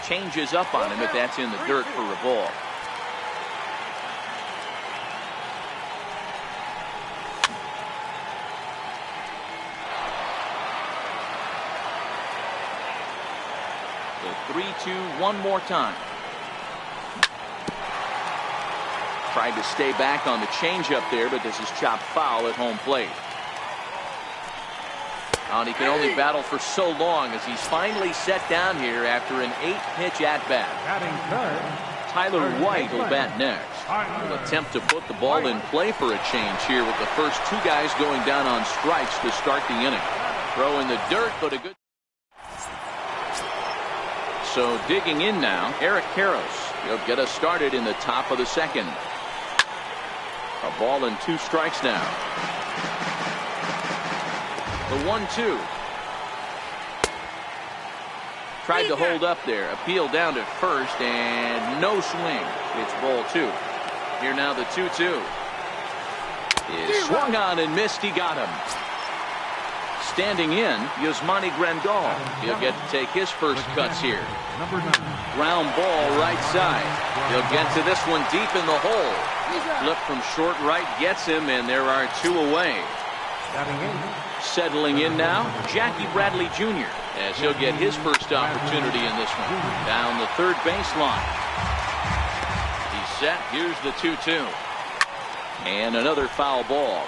Changes up on him if that's in the dirt for a ball. The 3-2 one more time. Tried to stay back on the changeup there, but this is chopped foul at home plate. And he can only battle for so long as he's finally set down here after an 8-pitch at-bat. Batting third, Tyler White will bat next. He'll attempt to put the ball in play for a change here with the first two guys going down on strikes to start the inning. Throw in the dirt, but a good. So digging in now, Eric Karros. He'll get us started in the top of the second. A ball and 2 strikes now. The 1-2. Tried to hold up there. Appeal down to first and no swing. It's ball 2. Here now the 2-2. Is swung on and missed. He got him. Standing in, Yasmani Grandal. He'll get to take his first cuts here. Ground ball right side. He'll get to this one deep in the hole. Flip from short right gets him, and there are 2 away. Settling in now, Jackie Bradley Jr. as he'll get his first opportunity in this one. Down the third baseline. He's set. Here's the 2-2. And another foul ball.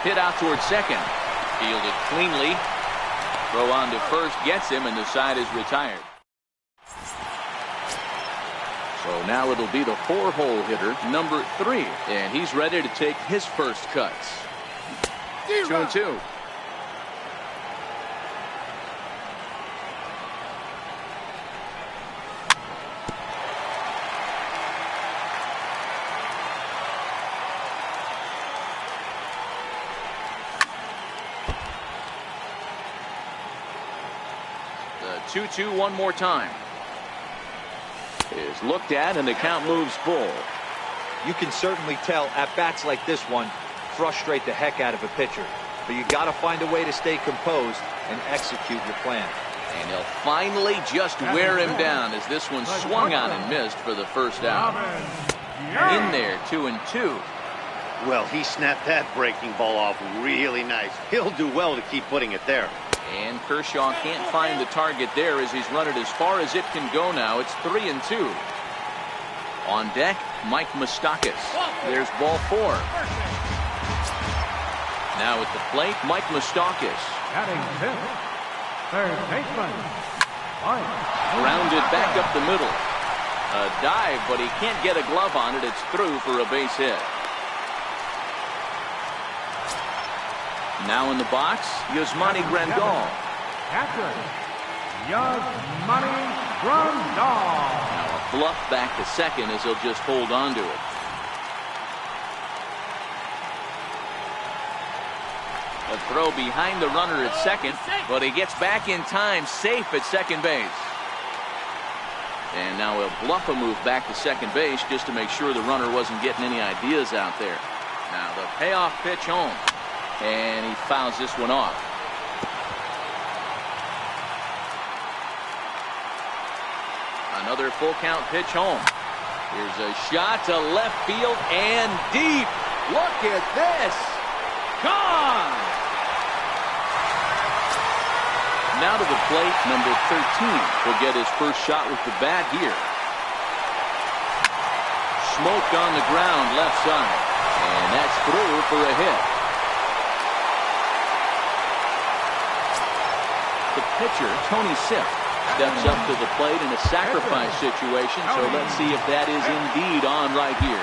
Hit out towards second. Fielded cleanly. Throw on to first gets him, and the side is retired. So now it'll be the 4-hole hitter, number 3. And he's ready to take his first cuts. 2-2. The 2-2 one more time. Is looked at and the count moves full. You can certainly tell at bats like this one frustrate the heck out of a pitcher, but you got to find a way to stay composed and execute your plan. And he'll finally just wear him down as this one swung on and missed for the first out. In there, 2-2. Well, he snapped that breaking ball off really nice. He'll do well to keep putting it there. And Kershaw can't find the target there as he's run it as far as it can go now. It's 3-2. On deck, Mike Moustakas. There's ball 4. Now at the plate, Mike Moustakas. batting fifth, third baseman, Grounded back up the middle. A dive, but he can't get a glove on it. It's through for a base hit. Now in the box, Yasmani Grandal. catcher, Yasmani Grandal. Now a bluff back to second as he'll just hold on to it. A throw behind the runner at second, but he gets back in time, safe at second base. And now he'll bluff a move back to second base just to make sure the runner wasn't getting any ideas out there. Now the payoff pitch home. And he fouls this one off. Another full count pitch home. Here's a shot to left field and deep. Look at this. Gone. Now to the plate, number 13 will get his first shot with the bat here. Smoked on the ground left side. And that's through for a hit. The pitcher, Tony Sipp, steps up to the plate in a sacrifice situation, so let's see if that is indeed on right here.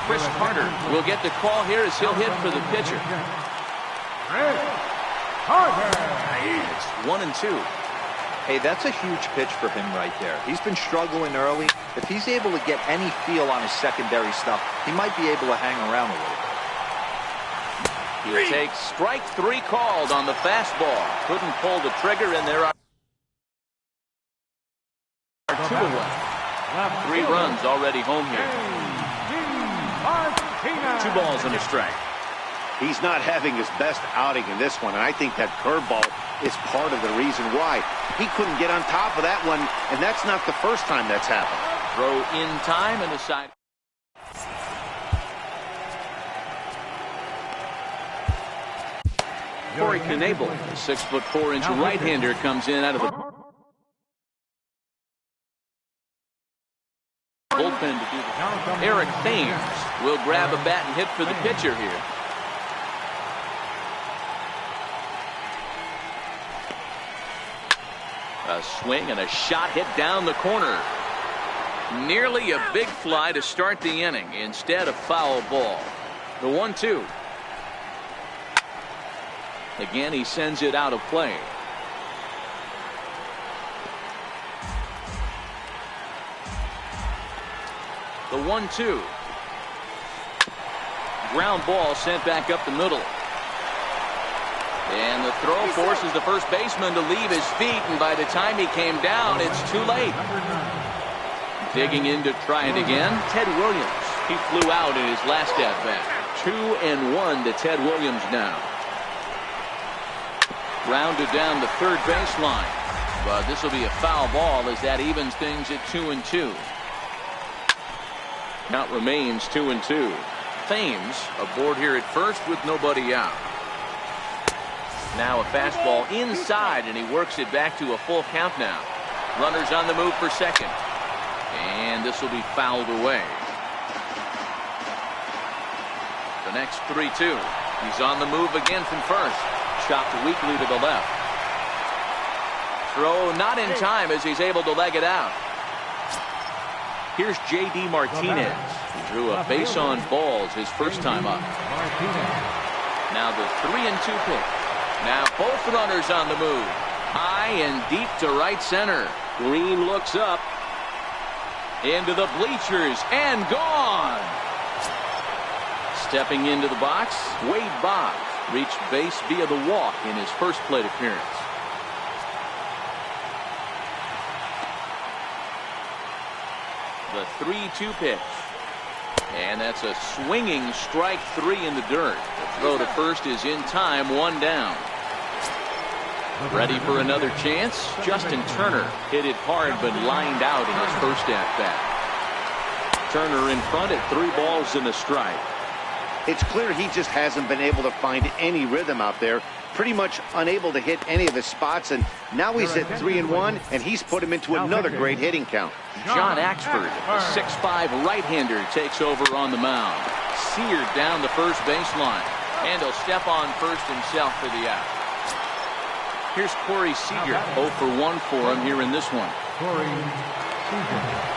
Chris Carter will get the call here as he'll hit for the pitcher. It's 1-2. Hey, that's a huge pitch for him right there. He's been struggling early. If he's able to get any feel on his secondary stuff, he might be able to hang around a little bit. He takes strike 3 called on the fastball. Couldn't pull the trigger, and there are 2 away. 3 runs already home here. 2 balls and a strike. He's not having his best outing in this one, and I think that curveball is part of the reason why. He couldn't get on top of that one, and that's not the first time that's happened. Throw in time and a side. Corey Knebel, the 6'4" right-hander, comes in out of the bullpen to do the. Eric Thames will grab a bat and hit for the pitcher here. A swing and a shot hit down the corner. Nearly a big fly to start the inning. Instead, a foul ball. The 1-2. Again, he sends it out of play. The 1-2. Ground ball sent back up the middle. And the throw forces the first baseman to leave his feet, and by the time he came down, it's too late. Digging in to try it again, Ted Williams. He flew out in his last at-bat. 2-1 to Ted Williams now. Rounded down the third baseline. But this will be a foul ball as that evens things at 2-2. Count remains 2-2. Thames aboard here at first with nobody out. Now a fastball inside, and he works it back to a full count now. Runners on the move for second. And this will be fouled away. The next 3-2. He's on the move again from first. Chopped weakly to the left. Throw not in time as he's able to leg it out. Here's J.D. Martinez. He drew a base on balls his first time up. Now the 3-2 pitch. Now both runners on the move. High and deep to right center. Green looks up. Into the bleachers and gone. Stepping into the box, Wade Boggs reached base via the walk in his first plate appearance. The 3-2 pitch. And that's a swinging strike 3 in the dirt. The throw to first is in time, 1 down. Ready for another chance? Justin Turner hit it hard but lined out in his first at-bat. Turner in front at 3 balls and a strike. It's clear he just hasn't been able to find any rhythm out there. Pretty much unable to hit any of his spots, and now he's at 3-1, and he's put him into another great hitting count. John Axford, a 6'5" right-hander, takes over on the mound. Seared down the first baseline, and he'll step on first himself for the out. Here's Corey Seager, 0 for 1 for him here in this one. Corey Seager.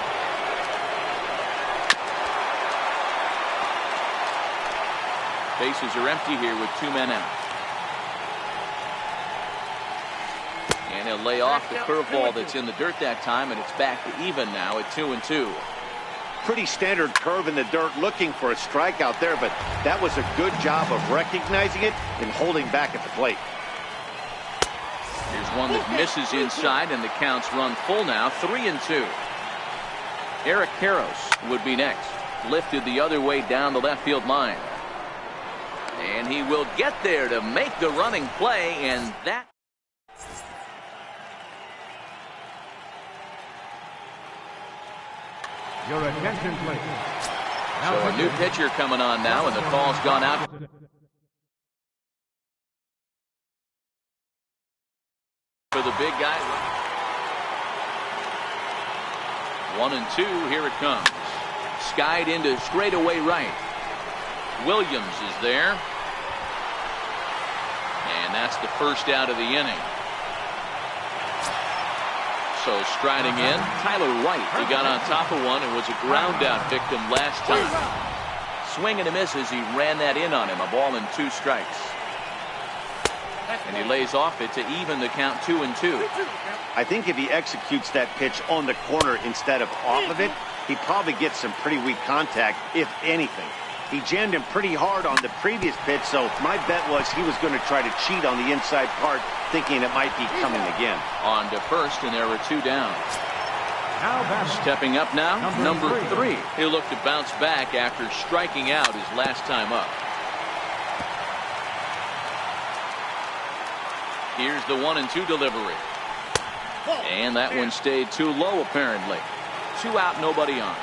Bases are empty here with 2 men out. And he'll lay off the curveball that's in the dirt that time, and it's back to even now at 2-2. Pretty standard curve in the dirt, looking for a strikeout there, but that was a good job of recognizing it and holding back at the plate. Here's one that misses inside, and the counts run full now, 3-2. Eric Karros would be next. Lifted the other way down the left field line. And he will get there to make the running play, and that. Your attention, please. So a new pitcher coming on now, and the call's gone out. For the big guy. 1-2, here it comes. Skied into straightaway right. Williams is there. And that's the first out of the inning. So striding in, Tyler White. He got on top of one and was a ground out victim last time. Swing and a miss as he ran that in on him. A ball and 2 strikes. And he lays off it to even the count 2-2. I think if he executes that pitch on the corner instead of off of it, he probably gets some pretty weak contact, if anything. He jammed him pretty hard on the previous pitch, so my bet was he was going to try to cheat on the inside part, thinking it might be coming again. On to first, and there are 2 down. Stepping up now, number 3. He'll look to bounce back after striking out his last time up. Here's the 1-2 delivery. And that one stayed too low, apparently. 2 out, nobody on.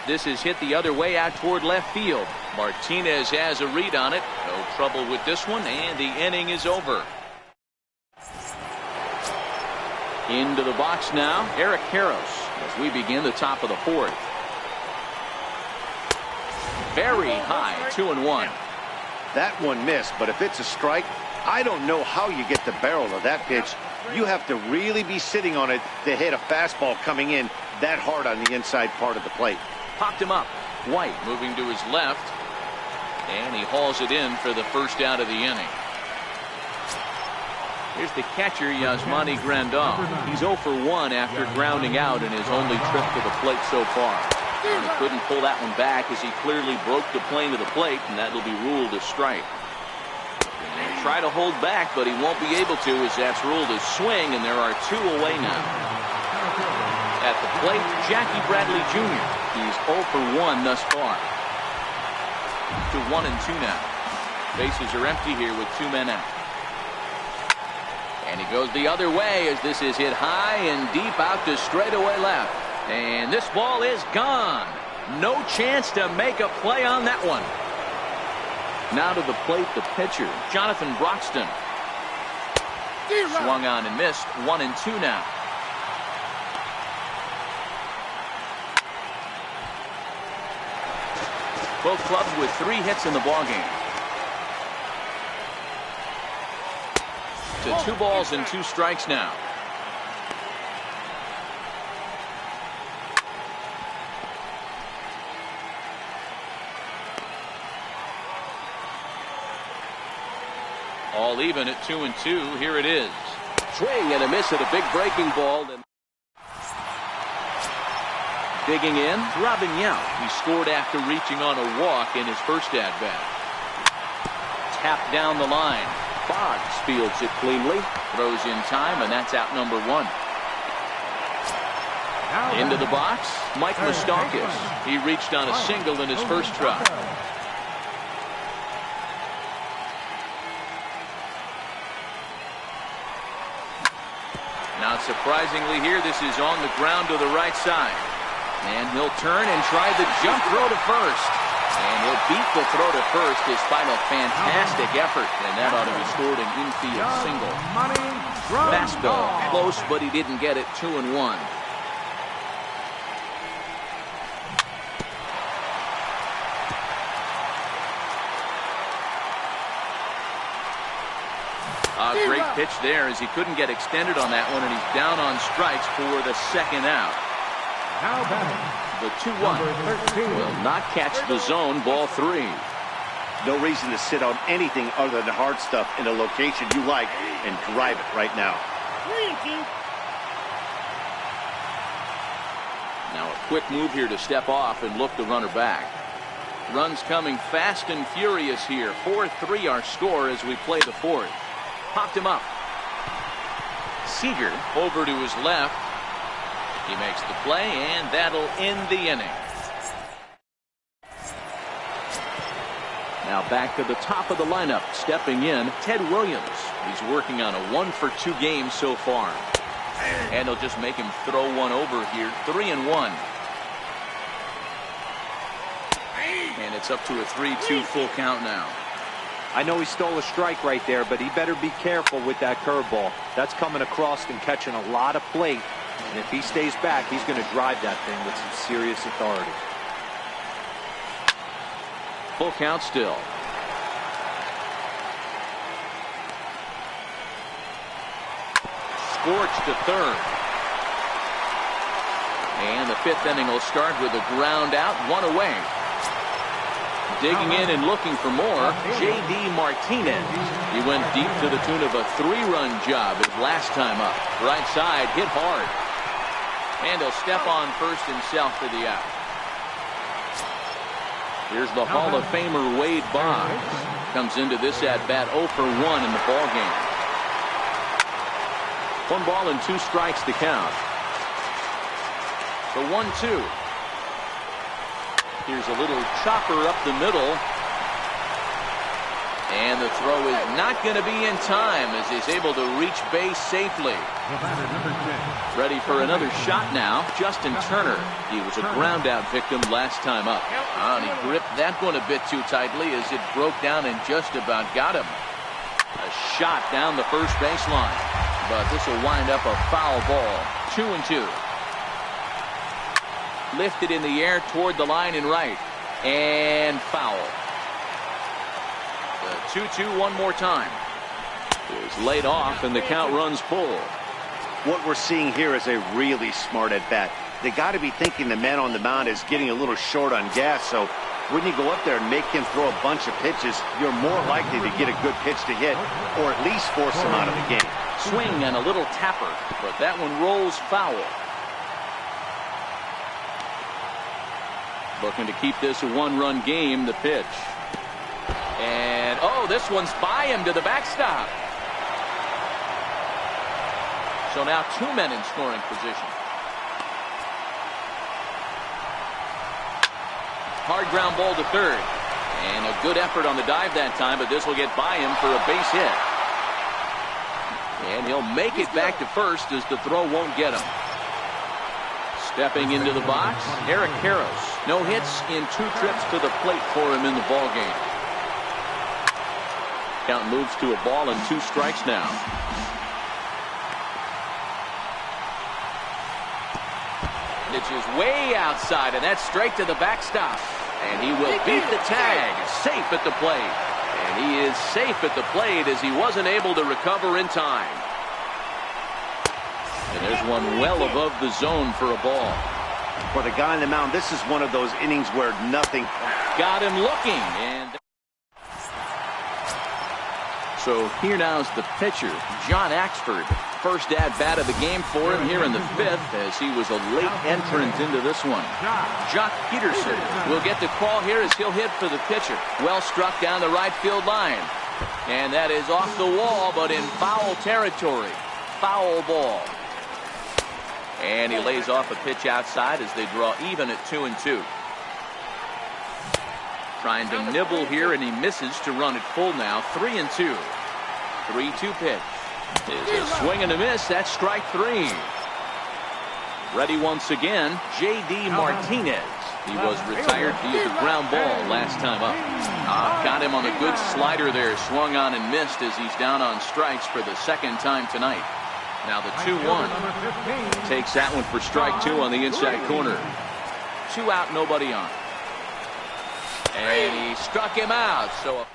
This is hit the other way out toward left field. Martinez has a read on it. No trouble with this one, and the inning is over. Into the box now, Eric Karros, as we begin the top of the 4th. Very high, 2-1. That one missed, but if it's a strike, I don't know how you get the barrel of that pitch. You have to really be sitting on it to hit a fastball coming in that hard on the inside part of the plate. Popped him up. White moving to his left. And he hauls it in for the first out of the inning. Here's the catcher, Yasmani Grandal. He's 0 for 1 after grounding out in his only trip to the plate so far. And he couldn't pull that one back as he clearly broke the plane to the plate, and that'll be ruled a strike. And try to hold back, but he won't be able to as that's ruled a swing, and there are 2 away now. At the plate, Jackie Bradley Jr. He's 0 for 1 thus far. To 1-2 now. Bases are empty here with 2 men out. And he goes the other way as this is hit high and deep out to straightaway left. And this ball is gone. No chance to make a play on that one. Now to the plate, the pitcher, Jonathan Broxton. Swung on and missed. 1-2 now. Both clubs with 3 hits in the ballgame. To 2 balls and 2 strikes now. All even at 2-2. Here it is. Swing and a miss at a big breaking ball. Digging in, Robin Yount. He scored after reaching on a walk in his first at-bat. Tapped down the line. Boggs fields it cleanly. Throws in time, and that's out number 1. Into the box, Mike Moustakas. He reached on a single in his first try. Now, surprisingly here, this is on the ground to the right side. And he'll turn and try the jump throw to first. And he'll beat the throw to first despite a fantastic effort. And that ought to be scored an infield single. Fastball close, but he didn't get it. 2-1. A great pitch there as he couldn't get extended on that one, and he's down on strikes for the second out. The 2-1 will not catch the zone. Ball 3. No reason to sit on anything other than hard stuff in a location you like and drive it right now. 3-2. Now a quick move here to step off and look the runner back. Runs coming fast and furious here. 4-3 our score as we play the 4th. Popped him up. Seager over to his left. He makes the play, and that'll end the inning. Now back to the top of the lineup, stepping in, Ted Williams. He's working on a 1-for-2 game so far. And they'll just make him throw one over here. 3-1. And it's up to a 3-2 full count now. I know he stole a strike right there, but he better be careful with that curveball. That's coming across and catching a lot of plate. And if he stays back, he's going to drive that thing with some serious authority. Full count still. Scorched to third. And the fifth inning will start with a ground out, one away. Digging in and looking for more, J.D. Martinez. He went deep to the tune of a 3-run job his last time up. Right side, hit hard. And he'll step on first himself for the out. Here's the Hall of Famer Wade Boggs. Comes into this at-bat 0 for 1 in the ballgame. 1 ball and 2 strikes to count. The 1-2. Here's a little chopper up the middle. And the throw is not going to be in time as he's able to reach base safely. Ready for another shot now, Justin Turner. He was a ground out victim last time up. And he gripped that one a bit too tightly as it broke down and just about got him. A shot down the first baseline. But this will wind up a foul ball. 2-2. Lifted in the air toward the line and right. And foul. The 2-2 one more time. Is laid off and the count runs full. What we're seeing here is a really smart at bat. They got to be thinking the man on the mound is getting a little short on gas, so when you go up there and make him throw a bunch of pitches, you're more likely to get a good pitch to hit or at least force him out of the game. Swing and a little tapper, but that one rolls foul. Looking to keep this a 1-run game, the pitch. And, oh, this one's by him to the backstop. So now 2 men in scoring position. Hard ground ball to third. And a good effort on the dive that time, but this will get by him for a base hit. And he'll make it back to first as the throw won't get him. Stepping into the box, Eric Karros. No hits in 2 trips to the plate for him in the ballgame. Count moves to a ball and 2 strikes now. Pitch is way outside, and that's straight to the backstop. And he will beat the tag. Safe at the plate. And he is safe at the plate as he wasn't able to recover in time. And there's one well above the zone for a ball. For the guy on the mound, this is one of those innings where nothing. Got him looking. And so here now is the pitcher, John Axford. First at-bat of the game for him here in the 5th as he was a late entrant into this one. Jock Peterson will get the call here as he'll hit for the pitcher. Well struck down the right field line. And that is off the wall, but in foul territory. Foul ball. And he lays off a pitch outside as they draw even at 2-2. Trying to nibble here, and he misses to run it full now. 3-2. 3-2 pitch. Is a swing and a miss. That's strike 3. Ready once again, J.D. Martinez. He was retired via the ground ball last time up. Got him on a good slider there. Swung on and missed as he's down on strikes for the 2nd time tonight. Now the 2-1. Takes that one for strike 2 on the inside corner. 2 out, nobody on. And he struck him out. So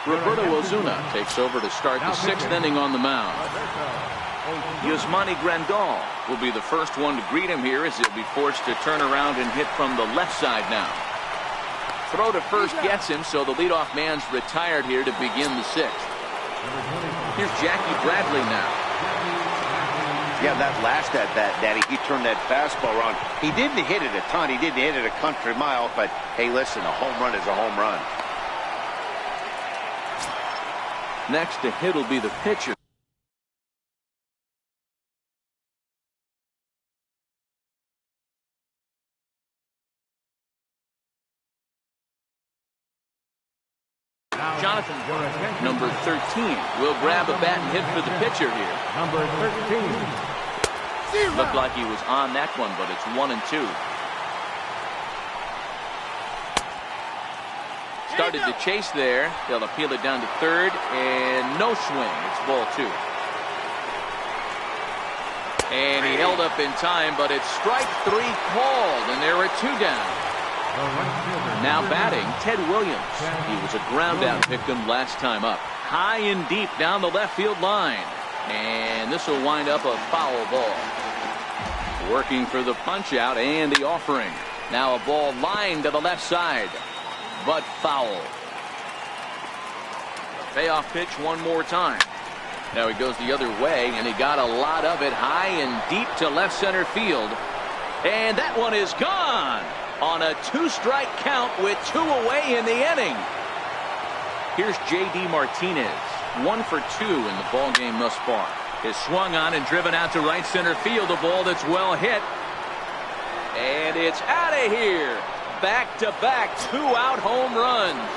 Roberto Ozuna takes over to start the 6th inning on the mound. Yasmani Grandal will be the first one to greet him here as he'll be forced to turn around and hit from the left side now. Throw to first gets him, so the leadoff man's retired here to begin the 6th. Here's Jackie Bradley now. Yeah, that last at-bat, Daddy, he turned that fastball around. He didn't hit it a ton. He didn't hit it a country mile, but hey, listen, a home run is a home run. Next to hit will be the pitcher. Jonathan, number 13, will grab a bat and hit for the pitcher here. Number 13. Looked like he was on that one, but it's 1-2. Started to chase there. They'll appeal it down to third, and no swing. It's ball 2. And he held up in time, but it's strike 3 called, and there are 2 down. Now batting, Ted Williams. He was a ground-out victim last time up. High and deep down the left field line. And this will wind up a foul ball. Working for the punch-out and the offering. Now a ball lined to the left side, but foul. Payoff pitch one more time. Now he goes the other way, and he got a lot of it high and deep to left center field. And that one is gone on a 2-strike count with 2 away in the inning. Here's J.D. Martinez, 1 for 2 in the ball game thus far. Is swung on and driven out to right center field. A ball that's well hit. And it's out of here. Back-to-back 2-out home runs.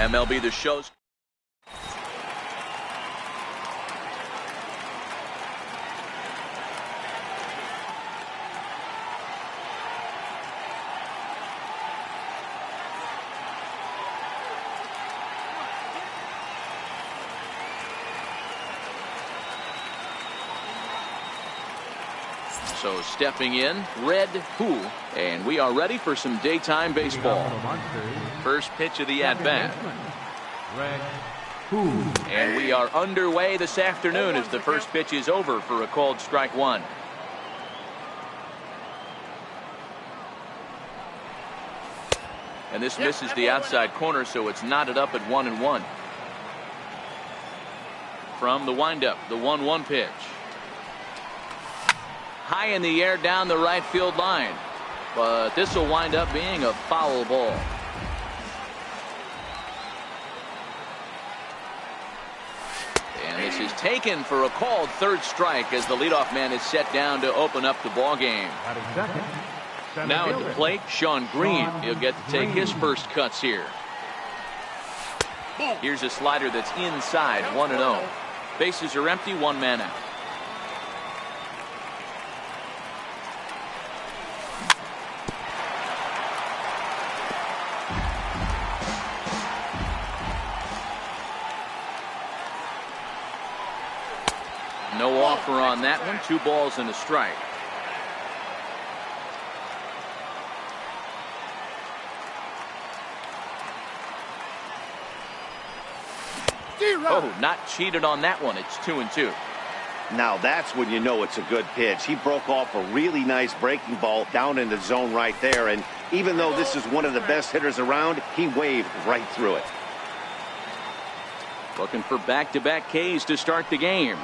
MLB The Show's So stepping in, Red Poole, and we are ready for some daytime baseball. First pitch of the at-bat. Red Poole. And we are underway this afternoon as the first pitch is over for a called strike 1. And this misses the outside corner, so it's knotted up at 1-1. From the windup, the 1-1 pitch. high in the air down the right field line. But this will wind up being a foul ball. And this is taken for a called third strike as the leadoff man is set down to open up the ball game. Now at the plate, Sean Green. He'll get to take his first cuts here. Here's a slider that's inside, 1-0. Bases are empty, one man out. No offer on that one. 2 balls and a strike. Oh, not cheated on that one. It's 2-2. Now that's when you know it's a good pitch. He broke off a really nice breaking ball down in the zone right there. And even though this is one of the best hitters around, he waved right through it. Looking for back-to-back Ks to start the game.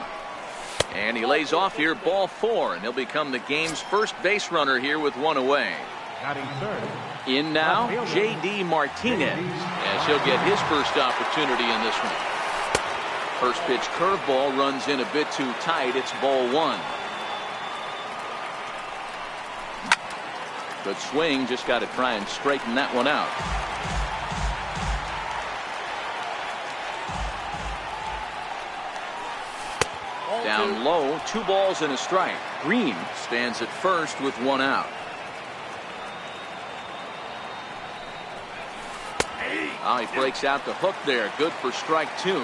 And he lays off here, ball 4, and he'll become the game's first base runner here with 1 away. In now, J.D. Martinez, as he'll get his first opportunity in this one. First pitch curveball runs in a bit too tight. It's ball 1. Good swing, just got to try and straighten that one out. Down low, 2 balls and a strike. Green stands at first with 1 out. Oh, he breaks out the hook there. Good for strike 2.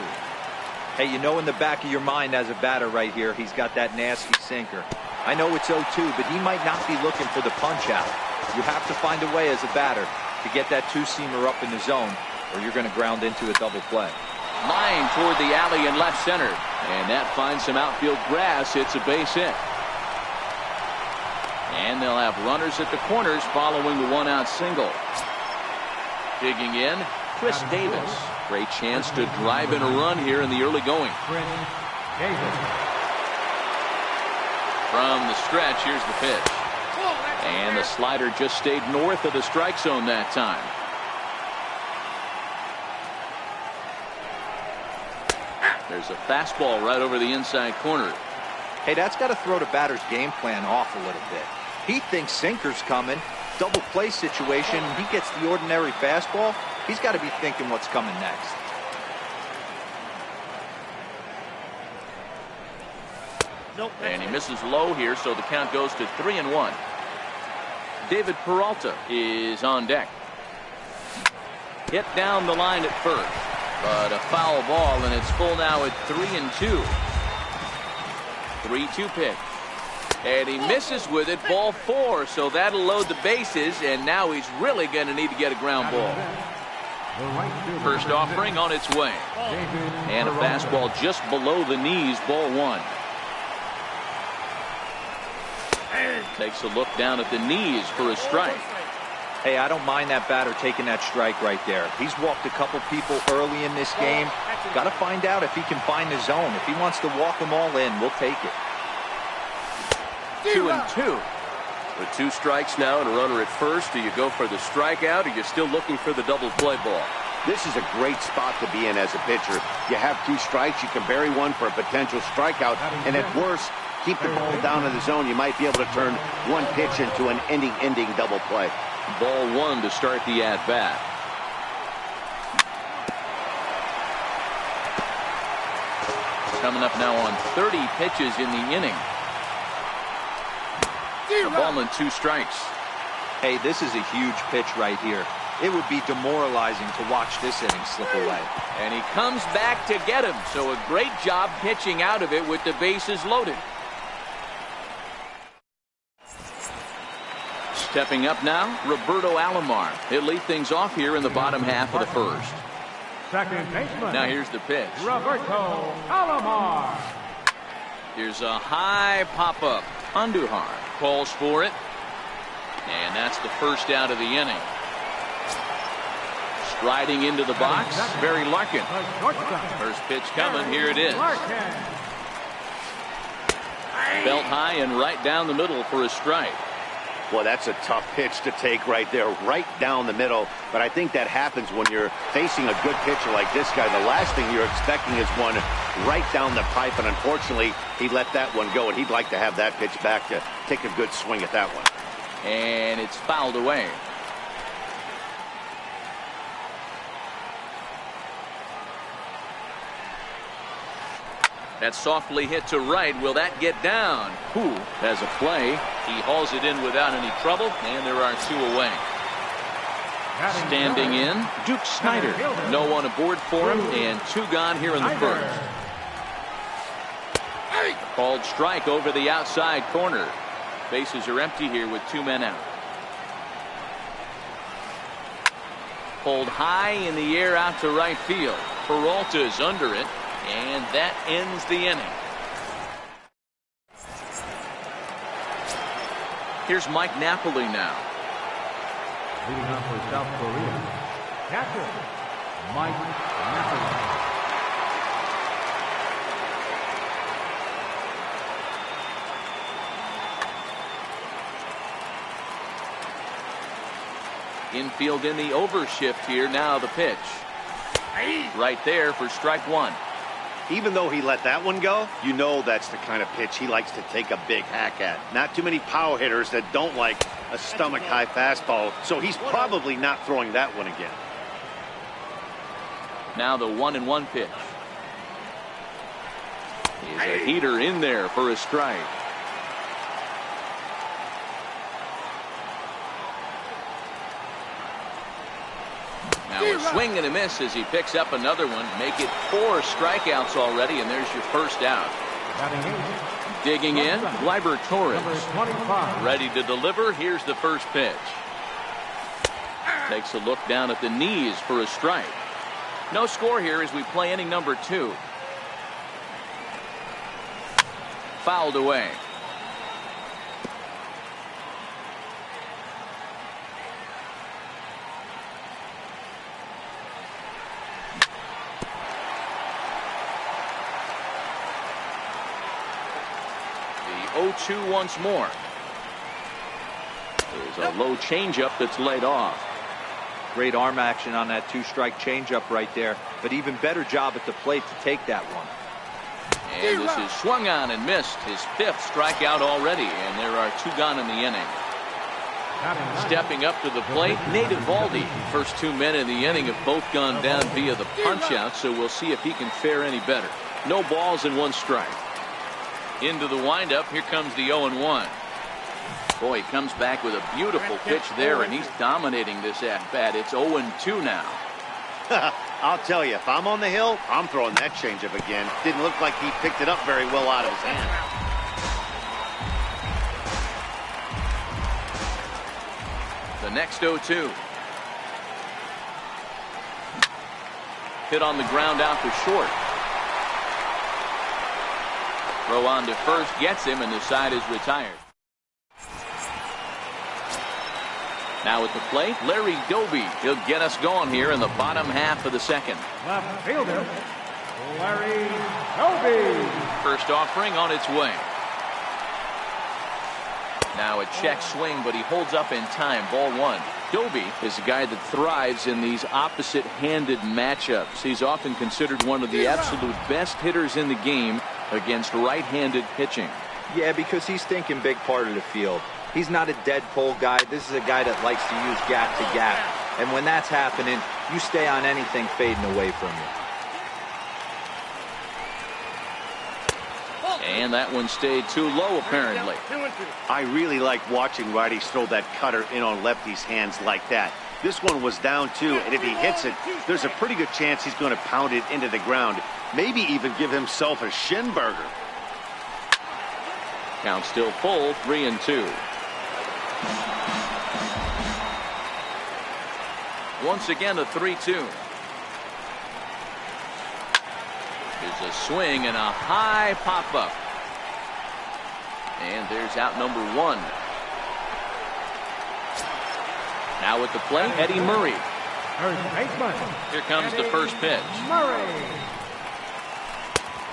Hey, you know in the back of your mind as a batter right here, he's got that nasty sinker. I know it's 0-2, but he might not be looking for the punch out. You have to find a way as a batter to get that 2-seamer up in the zone, or you're going to ground into a double play. Line toward the alley in left center. And that finds some outfield grass. It's a base hit. And they'll have runners at the corners following the 1-out single. Digging in, Chris Davis. Great chance to drive in a run here in the early going. From the stretch, here's the pitch. And the slider just stayed north of the strike zone that time. There's a fastball right over the inside corner. Hey, that's got to throw the batter's game plan off a little bit. He thinks sinker's coming. Double play situation. He gets the ordinary fastball. He's got to be thinking what's coming next. And he misses low here, so the count goes to 3-1. David Peralta is on deck. Hit down the line at first. But a foul ball, and it's full now at 3-2. 3-2 pitch. And he misses with it, ball 4, so that'll load the bases, and now he's really going to need to get a ground ball. First offering on its way. And a fastball just below the knees, ball 1. Takes a look down at the knees for a strike. Hey, I don't mind that batter taking that strike right there. He's walked a couple people early in this game. Got to find out if he can find the zone. If he wants to walk them all in, we'll take it. 2-2. With 2 strikes now and a runner at first, do you go for the strikeout or you're still looking for the double play ball? This is a great spot to be in as a pitcher. You have 2 strikes, you can bury one for a potential strikeout, and at worst, keep the ball down in the zone. You might be able to turn one pitch into an ending double play. Ball 1 to start the at-bat. Coming up now on 30 pitches in the inning. A ball and 2 strikes. Hey, this is a huge pitch right here. It would be demoralizing to watch this inning slip away. And he comes back to get him. So a great job pitching out of it with the bases loaded. Stepping up now, Roberto Alomar. He'll lead things off here in the bottom half of the first. Second baseman. Now here's the pitch. Roberto Alomar. Here's a high pop-up. Andujar calls for it. And that's the first out of the inning. Striding into the box, Barry Larkin. First pitch coming, here it is. Belt high and right down the middle for a strike. Well, that's a tough pitch to take right there, right down the middle. But I think that happens when you're facing a good pitcher like this guy. The last thing you're expecting is one right down the pipe, and unfortunately, he let that one go, and he'd like to have that pitch back to take a good swing at that one. And it's fouled away. That's softly hit to right. Will that get down? Who has a play? He hauls it in without any trouble, and there are 2 away. Standing in, Duke Snider. No one aboard for him, and 2 gone here in the first. Called strike over the outside corner. Bases are empty here with 2 men out. Pulled high in the air out to right field. Peralta's under it. And that ends the inning. Here's Mike Napoli now. Leading off for South Korea, catcher Mike Napoli. Infield in the overshift here. Now the pitch. Right there for strike 1. Even though he let that one go, you know that's the kind of pitch he likes to take a big hack at. Not too many power hitters that don't like a stomach-high fastball, so he's probably not throwing that one again. Now the 1-1 pitch. Is a heater in there for a strike. Now a swing and a miss as he picks up another one. Make it 4 strikeouts already, and there's your first out. Digging in, Gleyber Torres. Ready to deliver. Here's the first pitch. Takes a look down at the knees for a strike. No score here as we play inning number 2. Fouled away. The 0-2 once more. There's a low changeup that's laid off. Great arm action on that 2-strike changeup right there, but even better job at the plate to take that one. And this is swung on and missed. His 5th strikeout already, and there are 2 gone in the inning. Stepping up to the plate, Nate Eovaldi. First 2 men in the inning have both gone down via the punch-out, so we'll see if he can fare any better. No balls and 1 strike. Into the windup, here comes the 0-1. Boy, he comes back with a beautiful pitch there, and he's dominating this at-bat. It's 0-2 now. I'll tell you, if I'm on the hill, I'm throwing that changeup again. Didn't look like he picked it up very well out of his hand. The next 0-2. Hit on the ground out to short. Throw on to first, gets him, and the side is retired. Now at the plate, Larry Doby. He'll get us going here in the bottom half of the second. Left fielder, Larry Doby. First offering on its way. Now a check swing, but he holds up in time. Ball 1. Doby is a guy that thrives in these opposite-handed matchups. He's often considered one of the absolute best hitters in the game against right-handed pitching. Yeah, because he's thinking big part of the field. He's not a dead pull guy. This is a guy that likes to use gap to gap. And when that's happening, you stay on anything fading away from you. And that one stayed too low, apparently. I really like watching righties throw that cutter in on lefties' hands like that. This one was down 2, and if he hits it, there's a pretty good chance he's going to pound it into the ground. Maybe even give himself a shin burger. Count still full, 3-2. Once again, a 3-2. There's a swing and a high pop-up. And there's out number 1. Now at the plate, Eddie Murray. First baseman. Here comes the first pitch. Murray.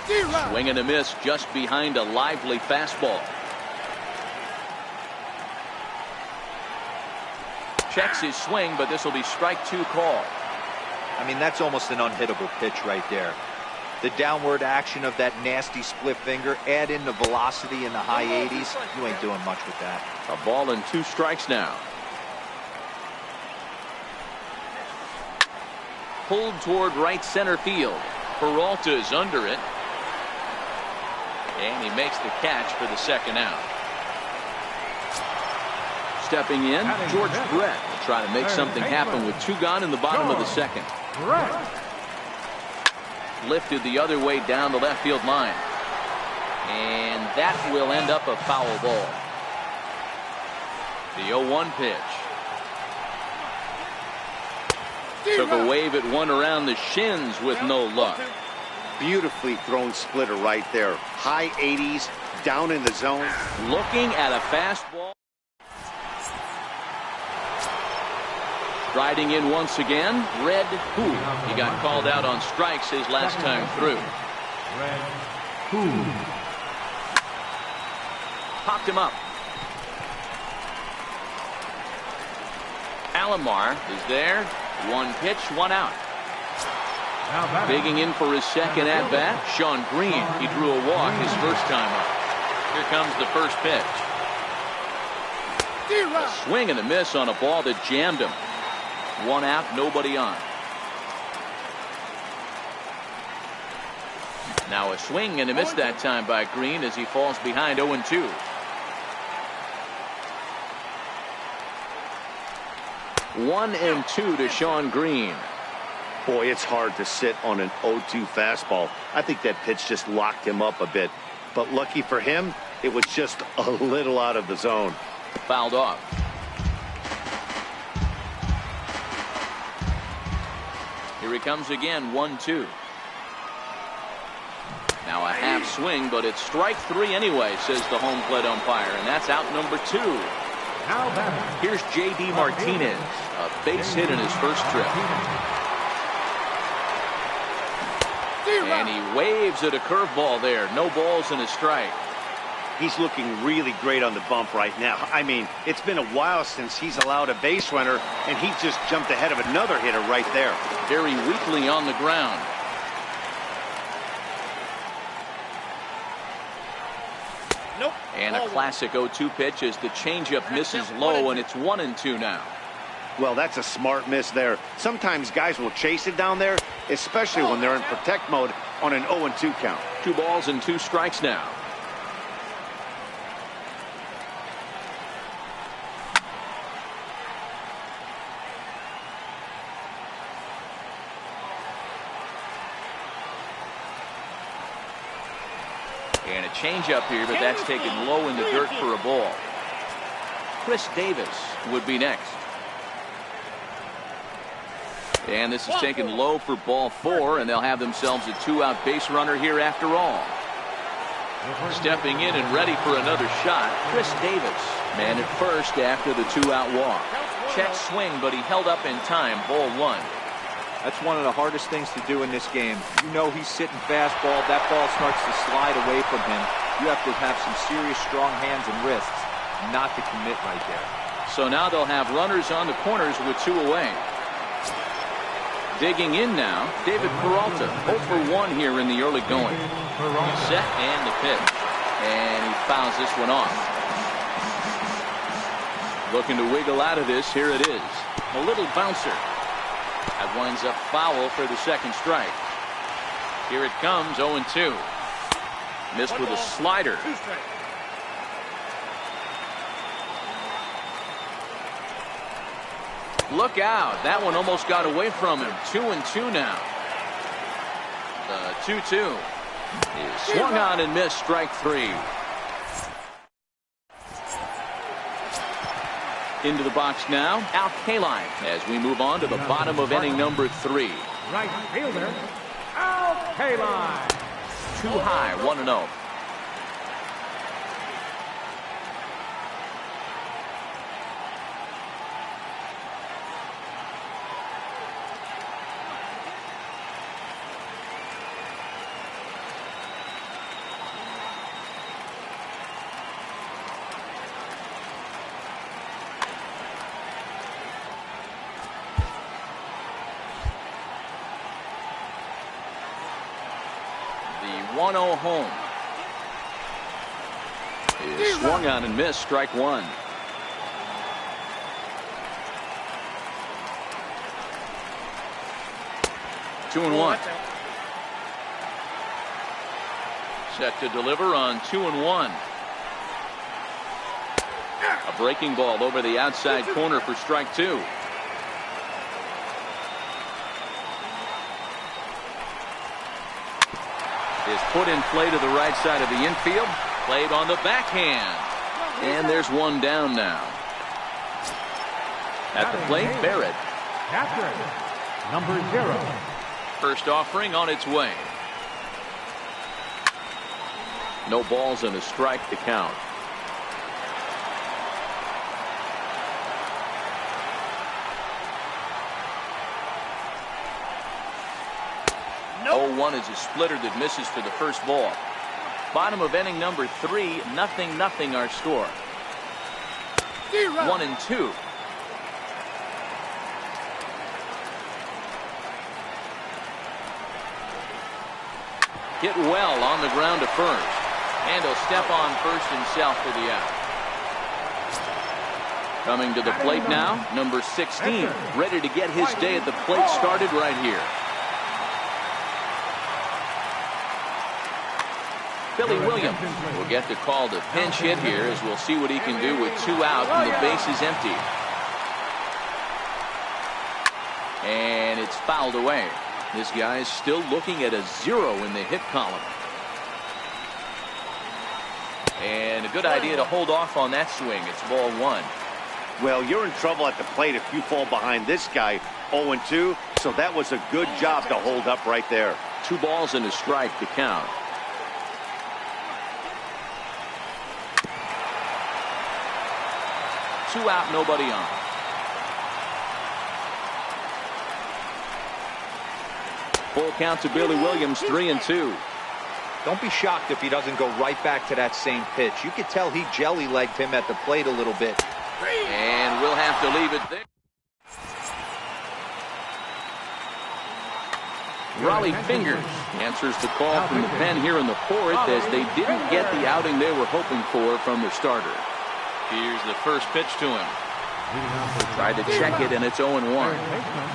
Swing and a miss just behind a lively fastball. Checks his swing, but this will be strike 2 call. I mean, that's almost an unhittable pitch right there. The downward action of that nasty split finger, add in the velocity in the high 80s, you ain't doing much with that. A ball and 2 strikes now. Pulled toward right center field. Peralta is under it. And he makes the catch for the second out. Stepping in, George Brett will try to make something happen with 2 gone in the bottom of the second. Lifted the other way down the left field line. And that will end up a foul ball. The 0-1 pitch. Took a wave at one around the shins with no luck. Beautifully thrown splitter right there. High 80s, down in the zone. Looking at a fastball. Riding in once again, Red Who. He got called out on strikes his last time through. Red Who. Popped him up. Alomar is there. 1 pitch, 1 out. Digging in for his second at bat, Shawn Green. He drew a walk his first time up. Here comes the first pitch. A swing and a miss on a ball that jammed him. 1 out, nobody on. Now a swing and a miss that time by Green as he falls behind 0-2. One and 2 to Shawn Green. Boy, it's hard to sit on an 0-2 fastball. I think that pitch just locked him up a bit. But lucky for him, it was just a little out of the zone. Fouled off. Here he comes again, 1-2. Now a half swing, but it's strike 3 anyway, says the home plate umpire, and that's out number 2. Here's J.D. Martinez, a base hit in his first trip. And he waves at a curveball there. No balls and a strike. He's looking really great on the bump right now. I mean, it's been a while since he's allowed a base runner, and he just jumped ahead of another hitter right there. Very weakly on the ground. Nope. And a classic 0-2 pitch as the changeup misses low, and it's 1-2 now. Well, that's a smart miss there. Sometimes guys will chase it down there, especially when they're in protect mode on an 0-2 count. 2 balls and 2 strikes now. And a changeup here, but that's taken low in the dirt for a ball. Chris Davis would be next. And this is taken low for ball 4, and they'll have themselves a 2-out base runner here after all. Stepping in and ready for another shot, Chris Davis. Man at first after the 2-out walk. Check swing, but he held up in time. Ball 1. That's one of the hardest things to do in this game. You know he's sitting fastball. That ball starts to slide away from him. You have to have some serious strong hands and wrists not to commit right there. So now they'll have runners on the corners with 2 away. Digging in now, David Peralta, 0 for 1 here in the early going. Set and the pitch. And he fouls this one off. Looking to wiggle out of this. Here it is. A little bouncer. That winds up foul for the second strike. Here it comes, 0-2. Missed with a slider. Look out. That one almost got away from him. 2-2 now. The 2-2 is swung on and missed, strike 3. Into the box now, Al Kaline, as we move on to the bottom of inning number 3. Right fielder, Al Kaline. Too high, 1-0. 1-0 home. Is swung on and missed. Strike one. Two and one. Set to deliver on 2-1. A breaking ball over the outside corner for strike two. Is put in play to the right side of the infield. Played on the backhand. And there's one down now. At the plate, Barrett. Catcher, number 0. First offering on its way. No balls and a strike to count. Nope. 0-1 is a splitter that misses for the first ball. Bottom of inning number 3, 0-0 our score. 1-2. Hit well on the ground to first. And he'll step on first himself for the out. Coming to the plate now, number 16, ready to get his day at the plate started right here. Billy Williams will get the call to pinch hit here, as we'll see what he can do with 2 out and the base is empty. And it's fouled away. This guy is still looking at a 0 in the hit column. And a good idea to hold off on that swing. It's ball 1. Well, you're in trouble at the plate if you fall behind this guy 0-2. So that was a good job to hold up right there. 2 balls and a strike to count. Two out, nobody on. Full count to Billy Williams, 3-2. Don't be shocked if he doesn't go right back to that same pitch. You could tell he jelly-legged him at the plate a little bit. And we'll have to leave it there. Raleigh Fingers answers the call from the pen here in the 4th, as they didn't get the outing they were hoping for from the starter. Here's the first pitch to him. Tried to check it, and it's 0-1.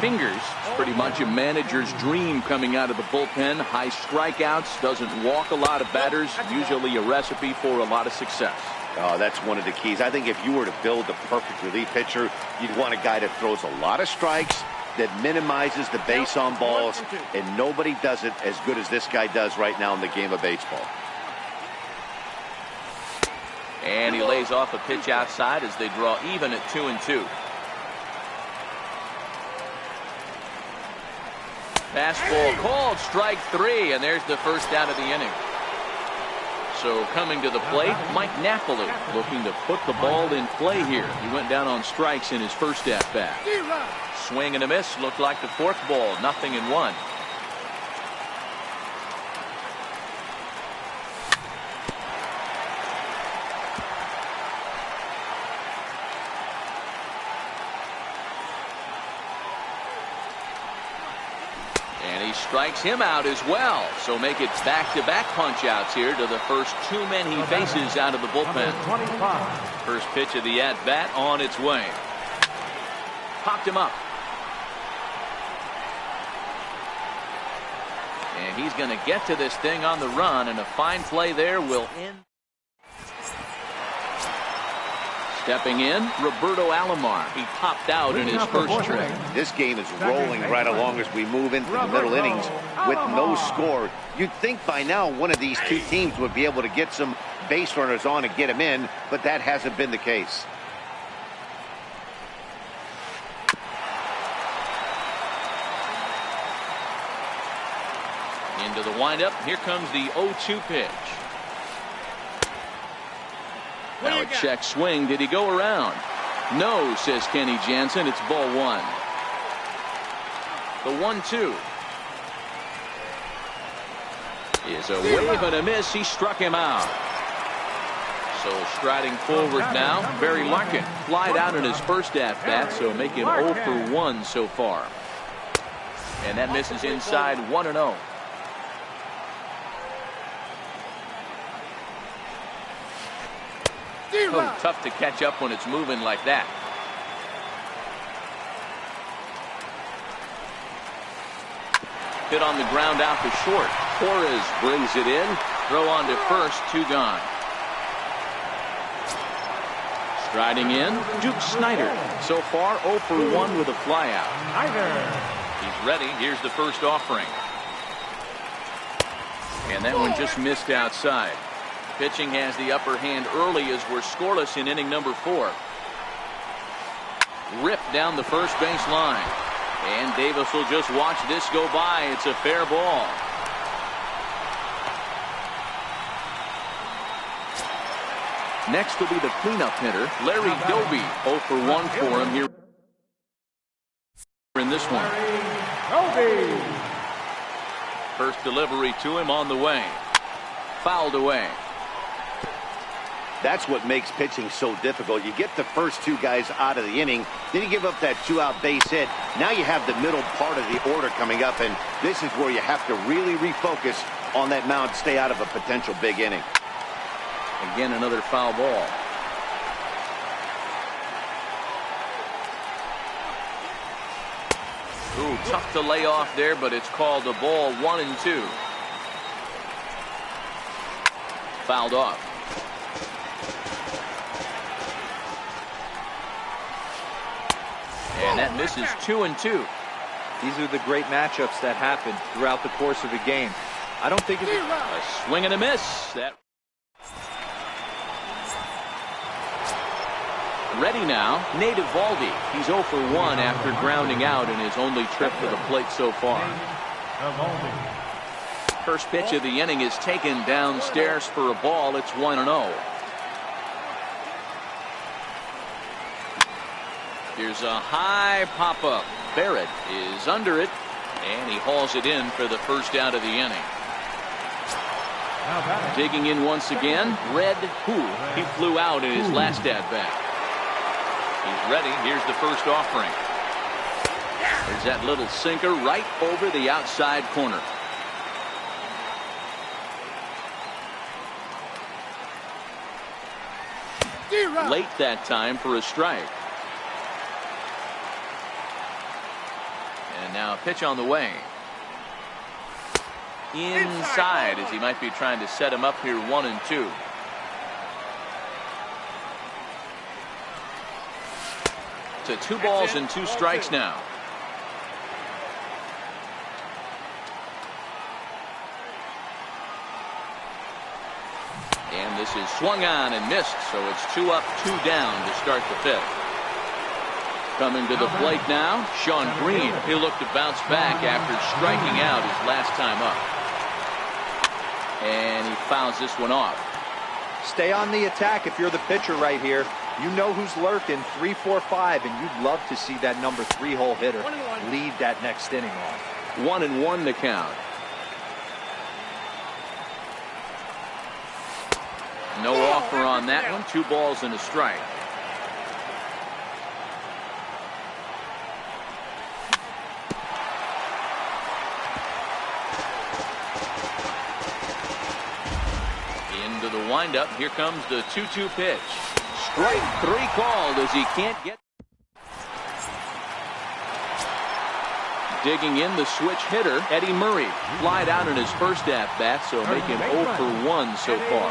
Fingers is pretty much a manager's dream coming out of the bullpen. High strikeouts, doesn't walk a lot of batters, usually a recipe for a lot of success. Oh, that's one of the keys. I think if you were to build a perfect relief pitcher, you'd want a guy that throws a lot of strikes, that minimizes the base on balls, and nobody does it as good as this guy does right now in the game of baseball. And he lays off a pitch outside as they draw even at 2-2. Fastball called, strike 3, and there's the first out of the inning. So coming to the plate, Mike Napoli looking to put the ball in play here. He went down on strikes in his first at-bat. Swing and a miss, looked like the 4th ball, 0-1. Strikes him out as well, so make it back-to-back punch-outs here to the first 2 men he faces out of the bullpen. First pitch of the at-bat on its way. Popped him up. And he's going to get to this thing on the run, and a fine play there will end. Stepping in, Roberto Alomar. He popped out in his first trip. This game is rolling right along as we move into the middle innings with no score. You'd think by now one of these 2 teams would be able to get some base runners on and get them in, but that hasn't been the case. Into the windup. Here comes the 0-2 pitch. Now a check swing. Did he go around? No, says Kenny Jansen. It's ball 1. The 1-2 is a wave and a miss. He struck him out. So striding forward now, Barry Larkin flied out in his first at-bat, so make him 0 for 1 so far. And that misses inside, 1-0. Oh, tough to catch up when it's moving like that. Hit on the ground out to short. Torres brings it in. Throw on to first, 2 gone. Striding in, Duke Snider. So far, 0 for 1 with a flyout. He's ready. Here's the first offering. And that one just missed outside. Pitching has the upper hand early as we're scoreless in inning number 4. Ripped down the first base line. And Davis will just watch this go by. It's a fair ball. Next will be the cleanup hitter, Larry Doby. 0 for 1 for him here in this one. First delivery to him on the way. Fouled away. That's what makes pitching so difficult. You get the first 2 guys out of the inning, then you give up that 2-out base hit. Now you have the middle part of the order coming up, and this is where you have to really refocus on that mound, stay out of a potential big inning. Again, another foul ball. Ooh, tough to lay off there, but it's called a ball. 1-2. Fouled off. And that misses. 2-2. These are the great matchups that happen throughout the course of a game. I don't think it's a swing and a miss. That ready now, Nate Eovaldi. He's 0 for 1 after grounding out in his only trip to the plate so far. First pitch of the inning is taken downstairs for a ball. It's 1-0. Here's a high pop-up. Barrett is under it, and he hauls it in for the first out of the inning. Digging in once again, Red Hool. He flew out in his last at-bat. He's ready. Here's the first offering. There's that little sinker right over the outside corner. Late that time for a strike. And now a pitch on the way. Inside as he might be trying to set him up here. 1-2. To 2 balls and 2 strikes now. And this is swung on and missed, so it's 2 up, 2 down to start the 5th. Coming to the plate now, Sean Green. He'll look to bounce back after striking out his last time up. And he fouls this one off. Stay on the attack if you're the pitcher right here. You know who's lurking, 3, 4, 5, and you'd love to see that number 3 hole hitter lead that next inning off. 1-1 to count. No offer on that one. 2 balls and a strike. Into the windup. Here comes the 2-2 pitch. Strike 3 called as he can't get. Digging in the switch hitter, Eddie Murray. Flied out in his first at-bat, so make him 0 for 1 so far.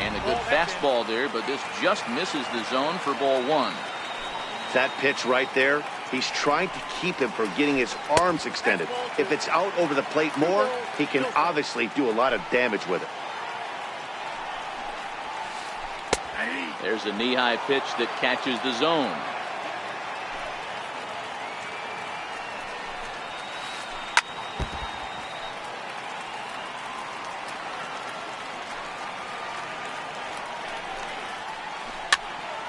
And a good fastball there, but this just misses the zone for ball 1. That pitch right there, he's trying to keep him from getting his arms extended. If it's out over the plate more, he can obviously do a lot of damage with it. There's a knee-high pitch that catches the zone.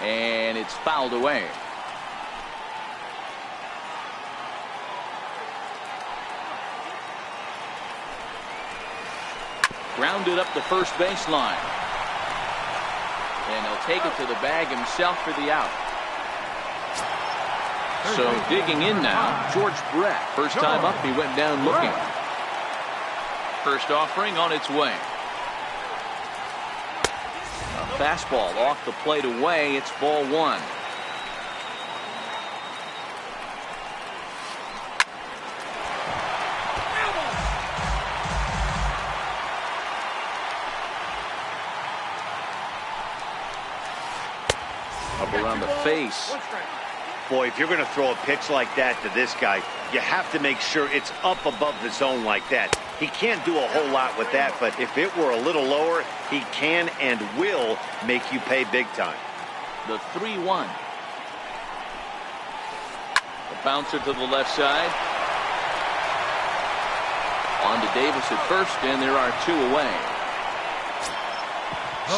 And it's fouled away. Grounded up the first baseline. And he'll take it to the bag himself for the out. So digging in now, George Brett. First time up, he went down looking. First offering on its way. Fastball off the plate away. It's ball one. Up around the face. Boy, if you're going to throw a pitch like that to this guy, you have to make sure it's up above the zone like that. He can't do a whole lot with that, but if it were a little lower, he can and will make you pay big time. The 3-1. The bouncer to the left side. On to Davis at first, and there are two away.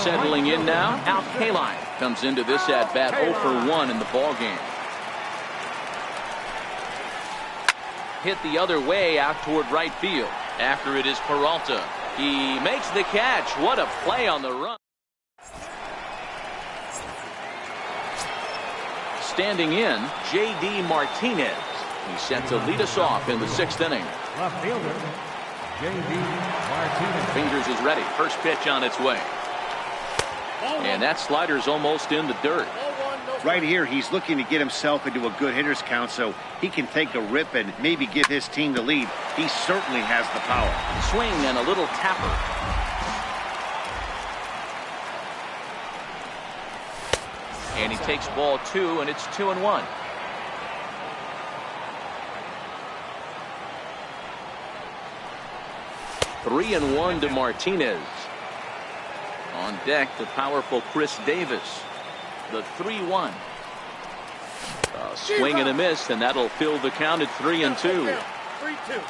Settling in now, Al Kaline comes into this at-bat 0 for 1 in the ballgame. Hit the other way out toward right field. After it is Peralta. He makes the catch. What a play on the run. Standing in, J.D. Martinez. He's set to lead us off in the 6th inning. Left fielder, J.D. Martinez. Fingers is ready. First pitch on its way. And that slider's almost in the dirt. Right here, he's looking to get himself into a good hitter's count so he can take a rip and maybe give his team the lead. He certainly has the power. Swing and a little tapper. And he takes ball 2, and it's 2-1. Three and 1 to Martinez. On deck, the powerful Chris Davis. The 3-1. A swing and a miss, and that'll fill the count at 3-2. 3-2.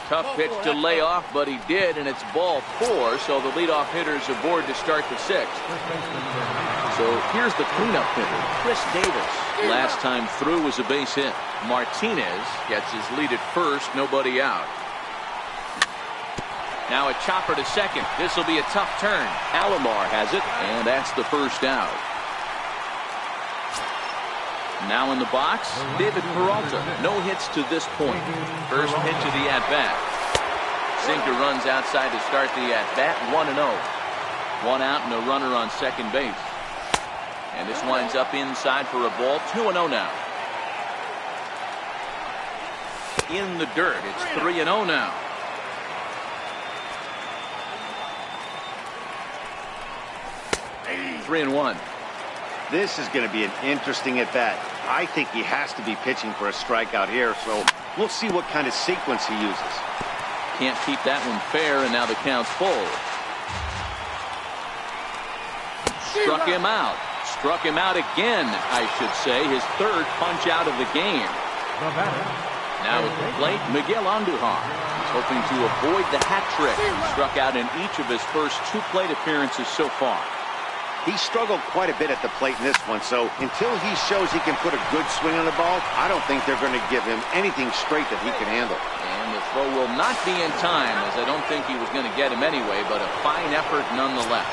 Tough pitch to lay off, but he did, and it's ball 4, so the leadoff hitter's aboard to start the 6th. So here's the cleanup hitter, Chris Davis. Last time through was a base hit. Martinez gets his lead at first, nobody out. Now a chopper to second. This will be a tough turn. Alomar has it, and that's the first out. Now in the box, David Peralta. No hits to this point. First pitch of the at-bat. Sinker runs outside to start the at-bat. 1-0. One out and a runner on second base. And this winds up inside for a ball. 2-0 now. In the dirt. It's 3-0 now. Three and 1. This is going to be an interesting at-bat. I think he has to be pitching for a strikeout here, so we'll see what kind of sequence he uses. Can't keep that one fair, and now the count's full. Struck him out. Struck him out again, I should say. His third punch out of the game. Now at the plate, Miguel Andujar. He's hoping to avoid the hat trick. Struck out in each of his first 2 plate appearances so far. He struggled quite a bit at the plate in this one, so until he shows he can put a good swing on the ball, I don't think they're going to give him anything straight that he can handle. And the throw will not be in time, as I don't think he was going to get him anyway, but a fine effort nonetheless.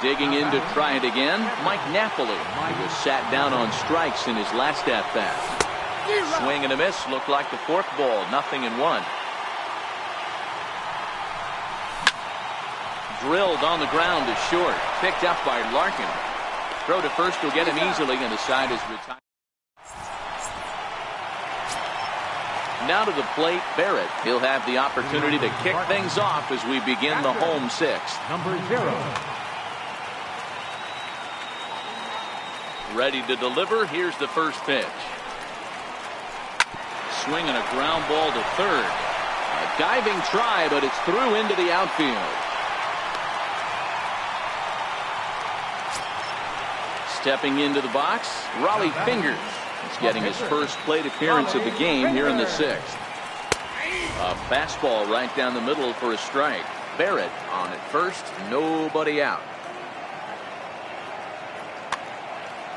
Digging in to try it again, Mike Napoli. He was sat down on strikes in his last at-bat. Swing and a miss, looked like the 4th ball, 0-1. Drilled on the ground to short. Picked up by Larkin. Throw to first will get him easily, and the side is retired. Now to the plate, Barrett. He'll have the opportunity to kick things off as we begin the home 6th. Number 0. Ready to deliver. Here's the first pitch. Swing and a ground ball to third. A diving try, but it's through into the outfield. Stepping into the box, Raleigh Fingers. He's getting his first plate appearance of the game here in the 6th. A fastball right down the middle for a strike. Barrett on at first, nobody out.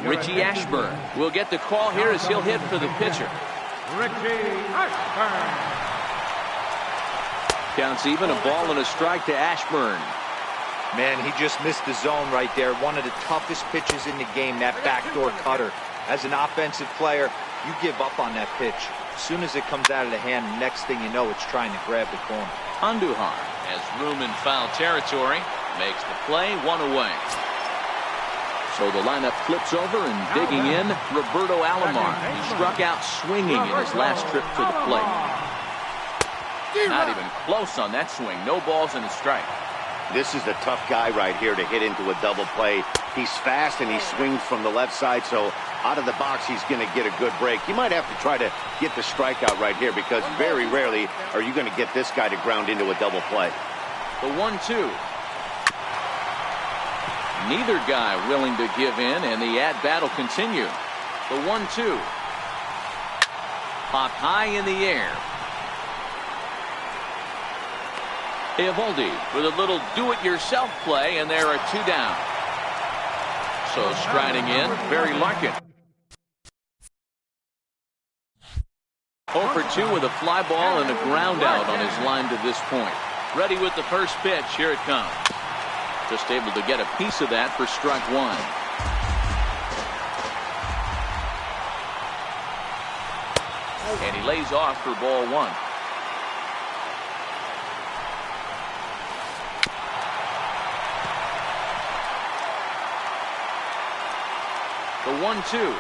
Richie Ashburn will get the call here as he'll hit for the pitcher. Richie Ashburn. Counts even, a ball and a strike to Ashburn. Man, he just missed the zone right there. One of the toughest pitches in the game, that backdoor cutter. As an offensive player, you give up on that pitch. As soon as it comes out of the hand, next thing you know, it's trying to grab the corner. Andujar has room in foul territory. Makes the play, 1 away. So the lineup flips over and digging in, Roberto Alomar. He struck out swinging in his last trip to the plate. Not even close on that swing. No balls and a strike. This is the tough guy right here to hit into a double play. He's fast and he swings from the left side, so out of the box he's going to get a good break. You might have to try to get the strikeout right here because very rarely are you going to get this guy to ground into a double play. The 1-2. Neither guy willing to give in, and the at-bat will continue. The 1-2. Popped high in the air. Eovaldi with a little do-it-yourself play, and there are 2 down. So striding in, Barry Larkin. 0 for 2 with a fly ball and a ground out on his line to this point. Ready with the first pitch. Here it comes. Just able to get a piece of that for strike 1. And he lays off for ball 1. The 1-2.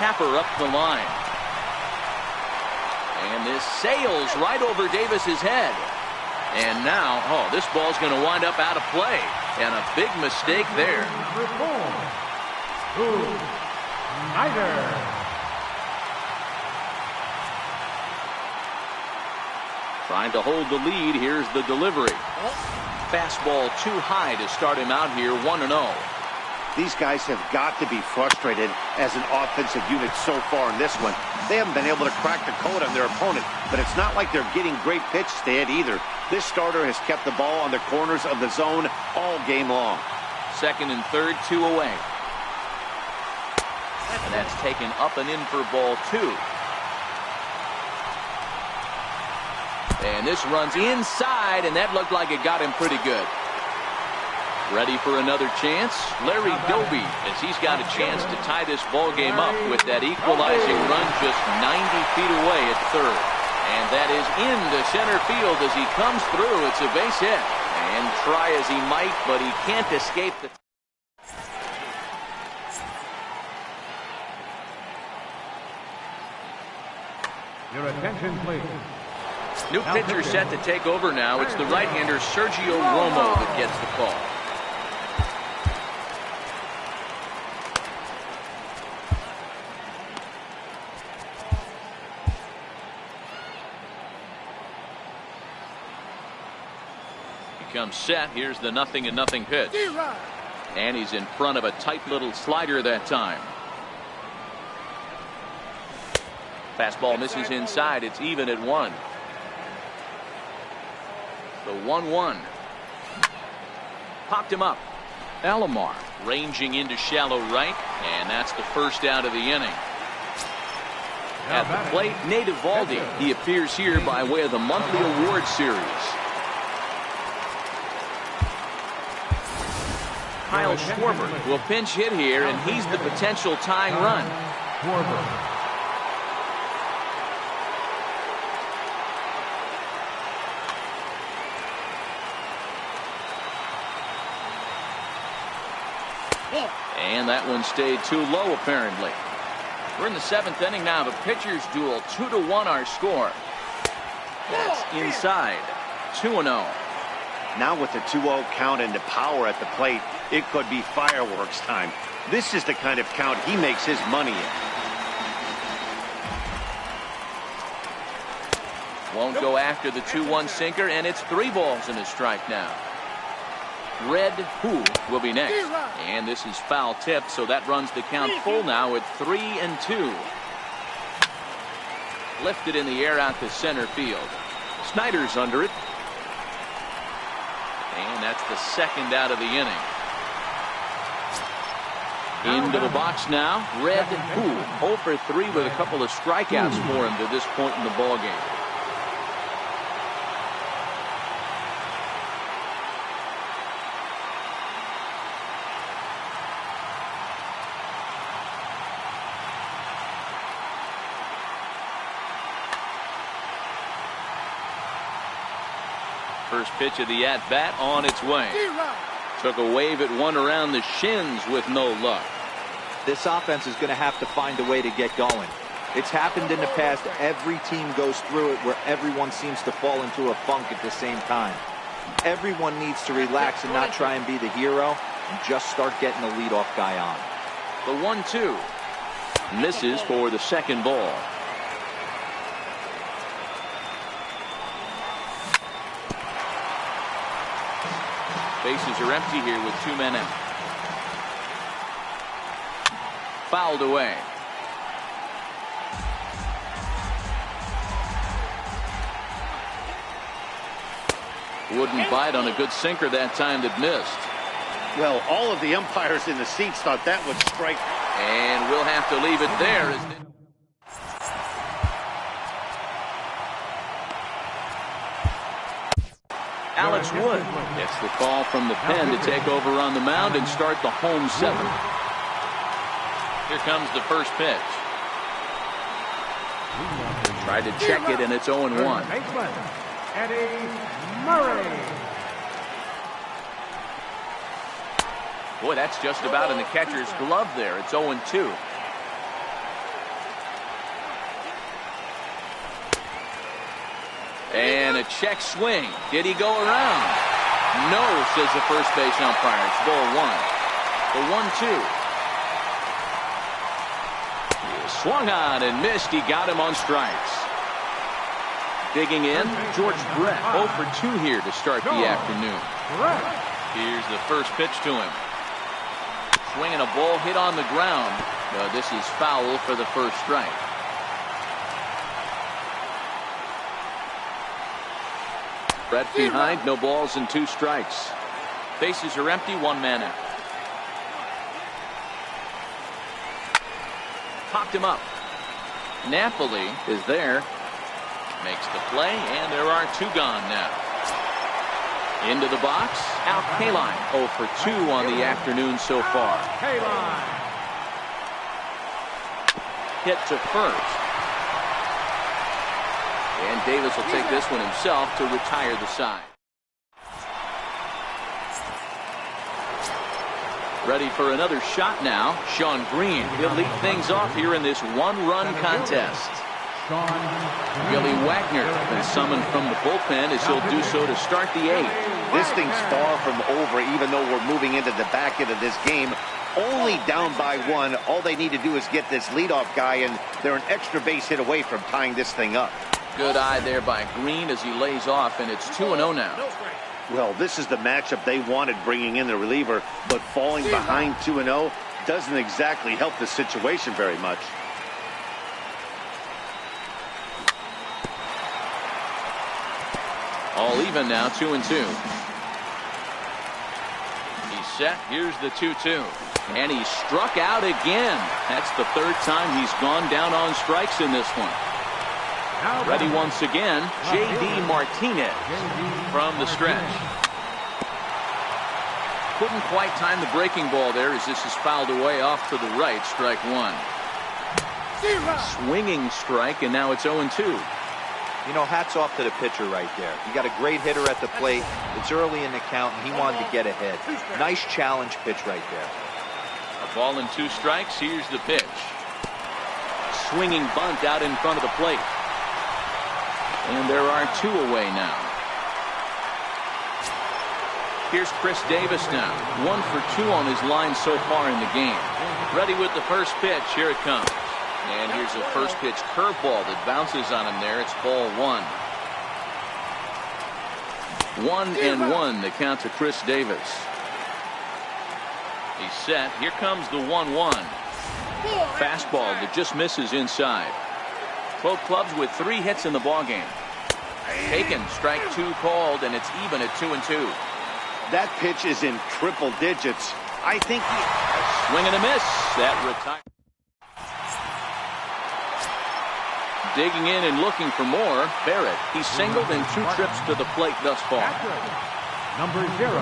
Tapper up the line. And this sails right over Davis's head. And now, this ball's going to wind up out of play. And a big mistake there. Trying to hold the lead. Here's the delivery. Fastball too high to start him out here, 1-0. These guys have got to be frustrated as an offensive unit so far in this one. They haven't been able to crack the code on their opponent, but it's not like they're getting great pitches to hit either. This starter has kept the ball on the corners of the zone all game long. Second and third, 2 away. And that's taken up and in for ball 2. And this runs inside, and that looked like it got him pretty good. Ready for another chance? Larry Doby, as he's got a chance to tie this ball game up with that equalizing run just 90 feet away at third. And that is into center field as he comes through. It's a base hit. And try as he might, but he can't escape the... Your attention, please. New pitcher set to take over now. It's the right-hander Sergio Romo that gets the call. Comes set. Here's the 0-0 pitch. And he's in front of a tight little slider that time. Fastball misses inside. It's even at 1. The 1-1. Popped him up. Alomar ranging into shallow right, and that's the first out of the inning. At the plate, Nate Eovaldi. He appears here by way of the monthly award series. Kyle Schwarber will pinch hit here, and he's the potential tying run. And that one stayed too low, apparently. We're in the 7th inning now. The pitchers duel, 2-1 our score. That's inside. 2-0. Now with the 2-0 count and the power at the plate, it could be fireworks time. This is the kind of count he makes his money in. Won't go after the 2-1 sinker, and it's 3 balls and a strike now. Red Who will be next. And this is foul tipped, so that runs the count full now at 3-2. Lifted in the air out to center field. Snyder's under it. And that's the second out of the inning. Into the box now, Red Who. 0 for 3 with a couple of strikeouts for him to this point in the ballgame. first pitch of the at-bat on its way. Took a wave at one around the shins with no luck. This offense is going to have to find a way to get going. It's happened in the past. Every team goes through it where everyone seems to fall into a funk at the same time. Everyone needs to relax and not try and be the hero and just start getting the leadoff guy on. The 1-2 misses for the second ball. Bases are empty here with 2 men out. Fouled away. Wouldn't bite on a good sinker that time that missed. Well, all of the umpires in the seats thought that would strike. And we'll have to leave it there. Alex Wood gets the call from the pen to take over on the mound and start the home 7th. Here comes the first pitch. Tried to check it, and it's 0-1. Eddie Murray. Boy, that's just about in the catcher's glove there. It's 0-2. And a check swing. Did he go around? No, says the first base umpire. It's ball 1. The 1-2. Swung on and missed. He got him on strikes. Digging in, George Brett. 0 for 2 here to start the afternoon. Here's the first pitch to him. Swinging a ball hit on the ground. This is foul for the first strike. Brett behind, no balls and 2 strikes. Bases are empty, 1 man out. Popped him up. Napoli is there. Makes the play, and there are 2 gone now. Into the box, Al Kaline, 0 for 2 on the afternoon so far. Hit to first. And Davis will take this one himself to retire the side. Ready for another shot now. Sean Green. He'll lead things off here in this 1-run contest. Billy Wagner been summoned from the bullpen as he'll do so to start the 8th. This thing's far from over, even though we're moving into the back end of this game. Only down by 1. All they need to do is get this leadoff guy, and they're an extra base hit away from tying this thing up. Good eye there by Green as he lays off, and it's 2-0 now. Well, this is the matchup they wanted, bringing in the reliever, but falling behind 2-0 doesn't exactly help the situation very much. All even now, 2-2. He's set. Here's the 2-2. And he struck out again. That's the 3rd time he's gone down on strikes in this one. Ready once again, J.D. Martinez from the stretch. Couldn't quite time the breaking ball there as this is fouled away off to the right. Strike 1. Swinging strike, and now it's 0-2. You know, hats off to the pitcher right there. You got a great hitter at the plate. It's early in the count, and he wanted to get ahead. Nice challenge pitch right there. A ball and 2 strikes. Here's the pitch. Swinging bunt out in front of the plate. And there are 2 away now. Here's Chris Davis now. 1 for 2 on his line so far in the game. Ready with the first pitch. Here it comes. And here's a first pitch curveball that bounces on him there. It's ball 1. 1-1 the count to Chris Davis. He's set. Here comes the 1-1. Fastball that just misses inside. Both clubs with 3 hits in the ballgame. Taken, strike 2 called, and it's even at 2-2. That pitch is in triple digits. I think Swing and a miss. That retires. Digging in and looking for more. Barrett. He's singled in 2 trips to the plate thus far. Number 0.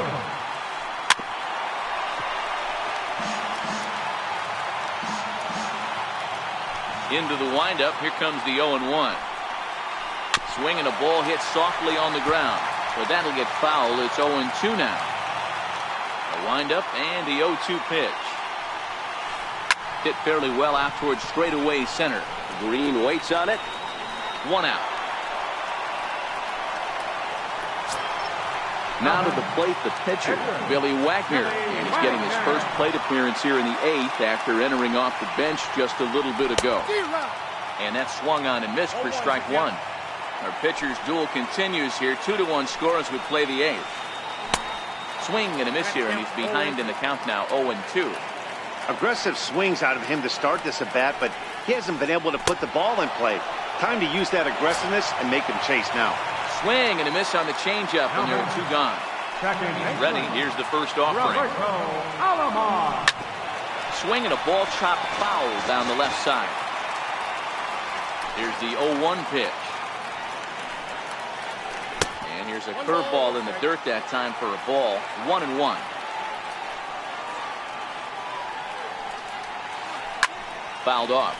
Into the windup. Here comes the 0-1. Swing and a ball hit softly on the ground. But that'll get fouled. It's 0-2 now. A windup and the 0-2 pitch. Hit fairly well out towards straightaway center. Green waits on it. 1 out. Now to the plate, the pitcher, Billy Wagner. And he's getting his first plate appearance here in the 8th after entering off the bench just a little bit ago. And that swung on and missed for strike 1. Our pitcher's duel continues here. 2-1 score as we play the 8th. Swing and a miss here, and he's behind in the count now, 0-2. Aggressive swings out of him to start this at bat, but he hasn't been able to put the ball in play. Time to use that aggressiveness and make him chase now. Swing and a miss on the changeup, and there are 2 gone. He's ready. Here's the first offering. Swing and a ball chopped foul down the left side. Here's the 0-1 pitch. And here's a curveball in the dirt that time for a ball. 1-1. Fouled off.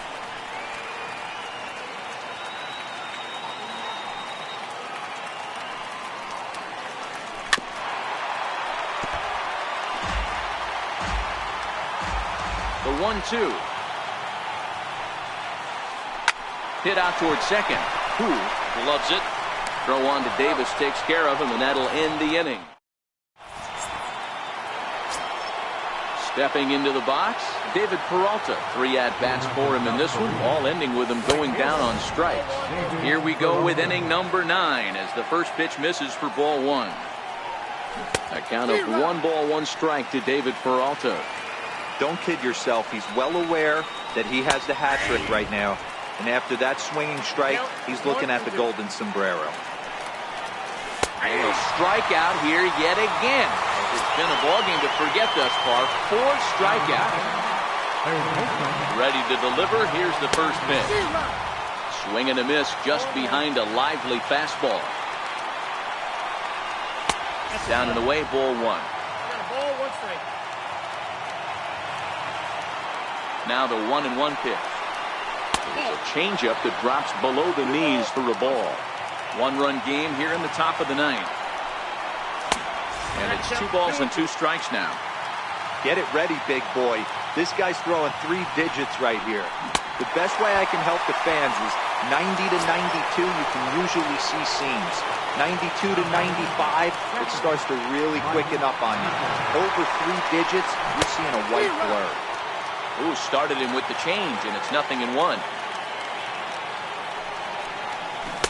The 1-2. Hit out towards second. Who loves it. Throw on to Davis, takes care of him, and that'll end the inning. Stepping into the box, David Peralta. 3 at-bats for him in this one, all ending with him going down on strikes. Here we go with inning number 9 as the first pitch misses for ball 1. A count of 1 ball, 1 strike to David Peralta. Don't kid yourself. He's well aware that he has the hat trick right now. And after that swinging strike, he's looking at the golden sombrero. And a strikeout here yet again. It's been a ballgame to forget thus far. 4 strikeouts. Ready to deliver. Here's the first pitch. Swing and a miss just behind a lively fastball. Down and away, ball 1. Now the 1-1 pitch. There's a changeup that drops below the knees for a ball. 1-run game here in the top of the 9th. And it's 2 balls and 2 strikes now. Get it ready, big boy. This guy's throwing 3 digits right here. The best way I can help the fans is 90 to 92, you can usually see seams. 92 to 95, it starts to really quicken up on you. Over 3 digits, you're seeing a white blur. Ooh, started him with the change, and it's 0-1.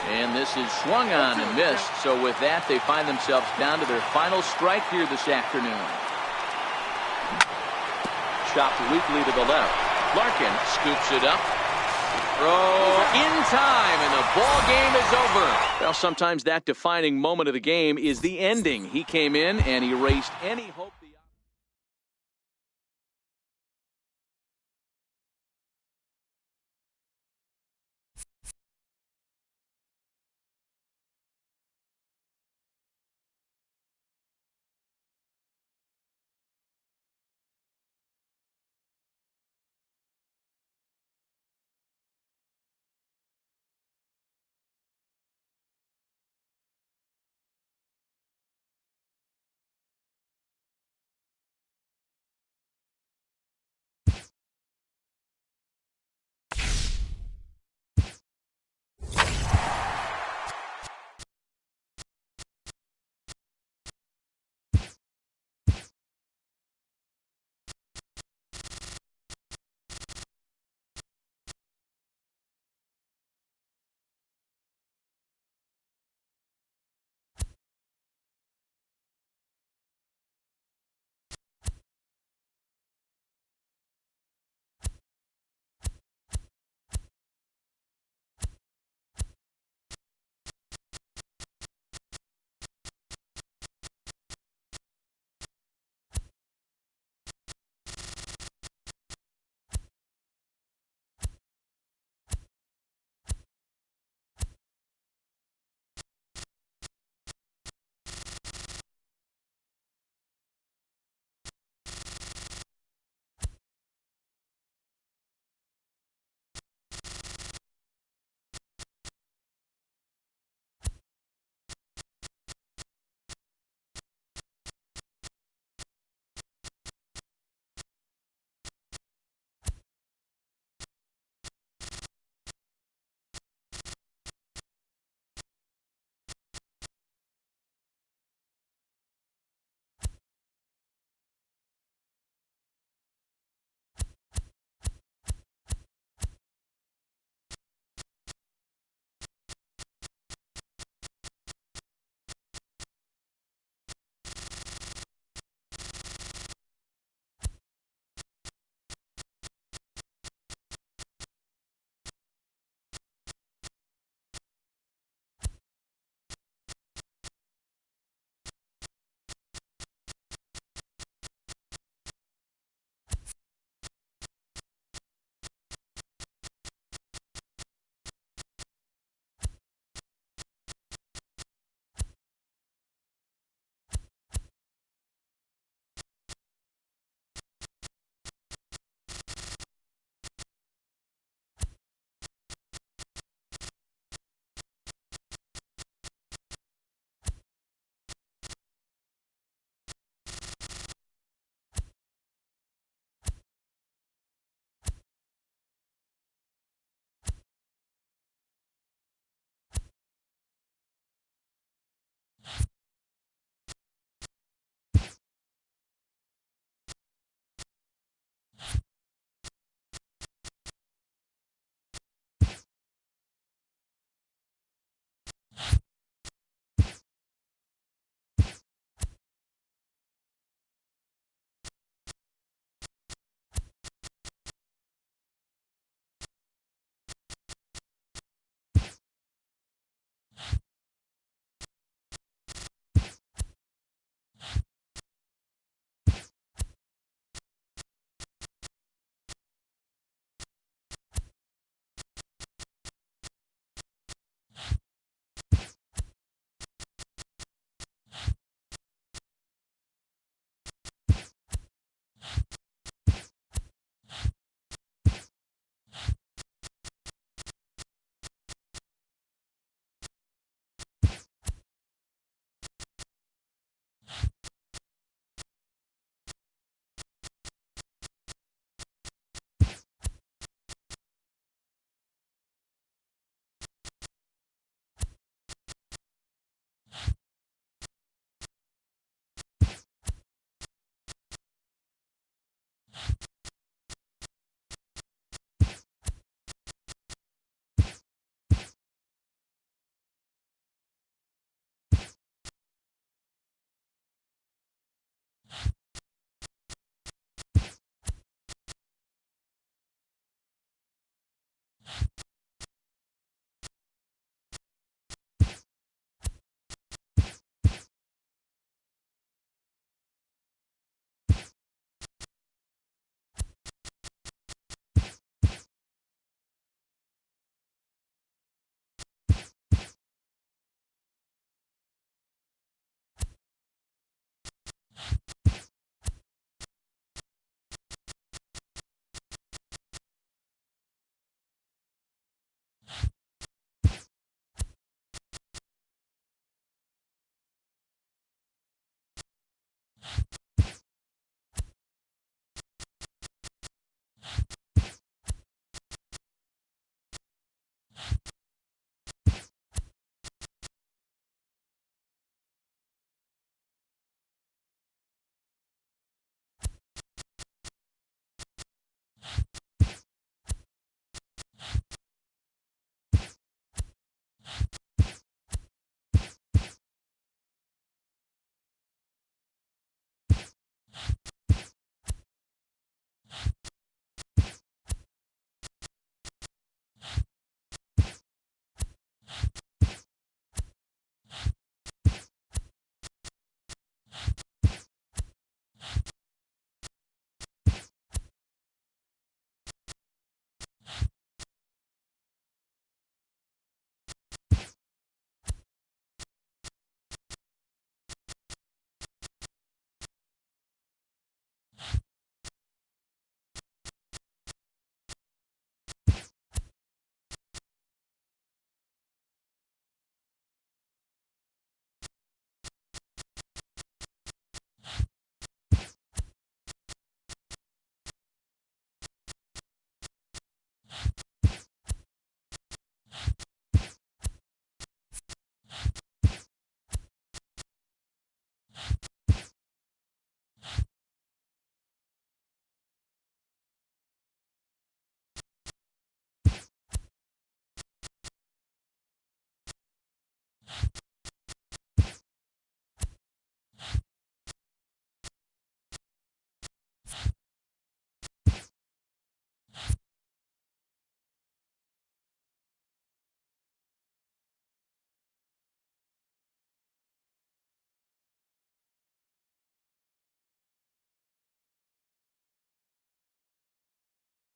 And this is swung on and missed. So with that, they find themselves down to their final strike here this afternoon. Chopped weakly to the left. Larkin scoops it up. Throw in time, and the ball game is over. Well, sometimes that defining moment of the game is the ending. He came in and erased any hope.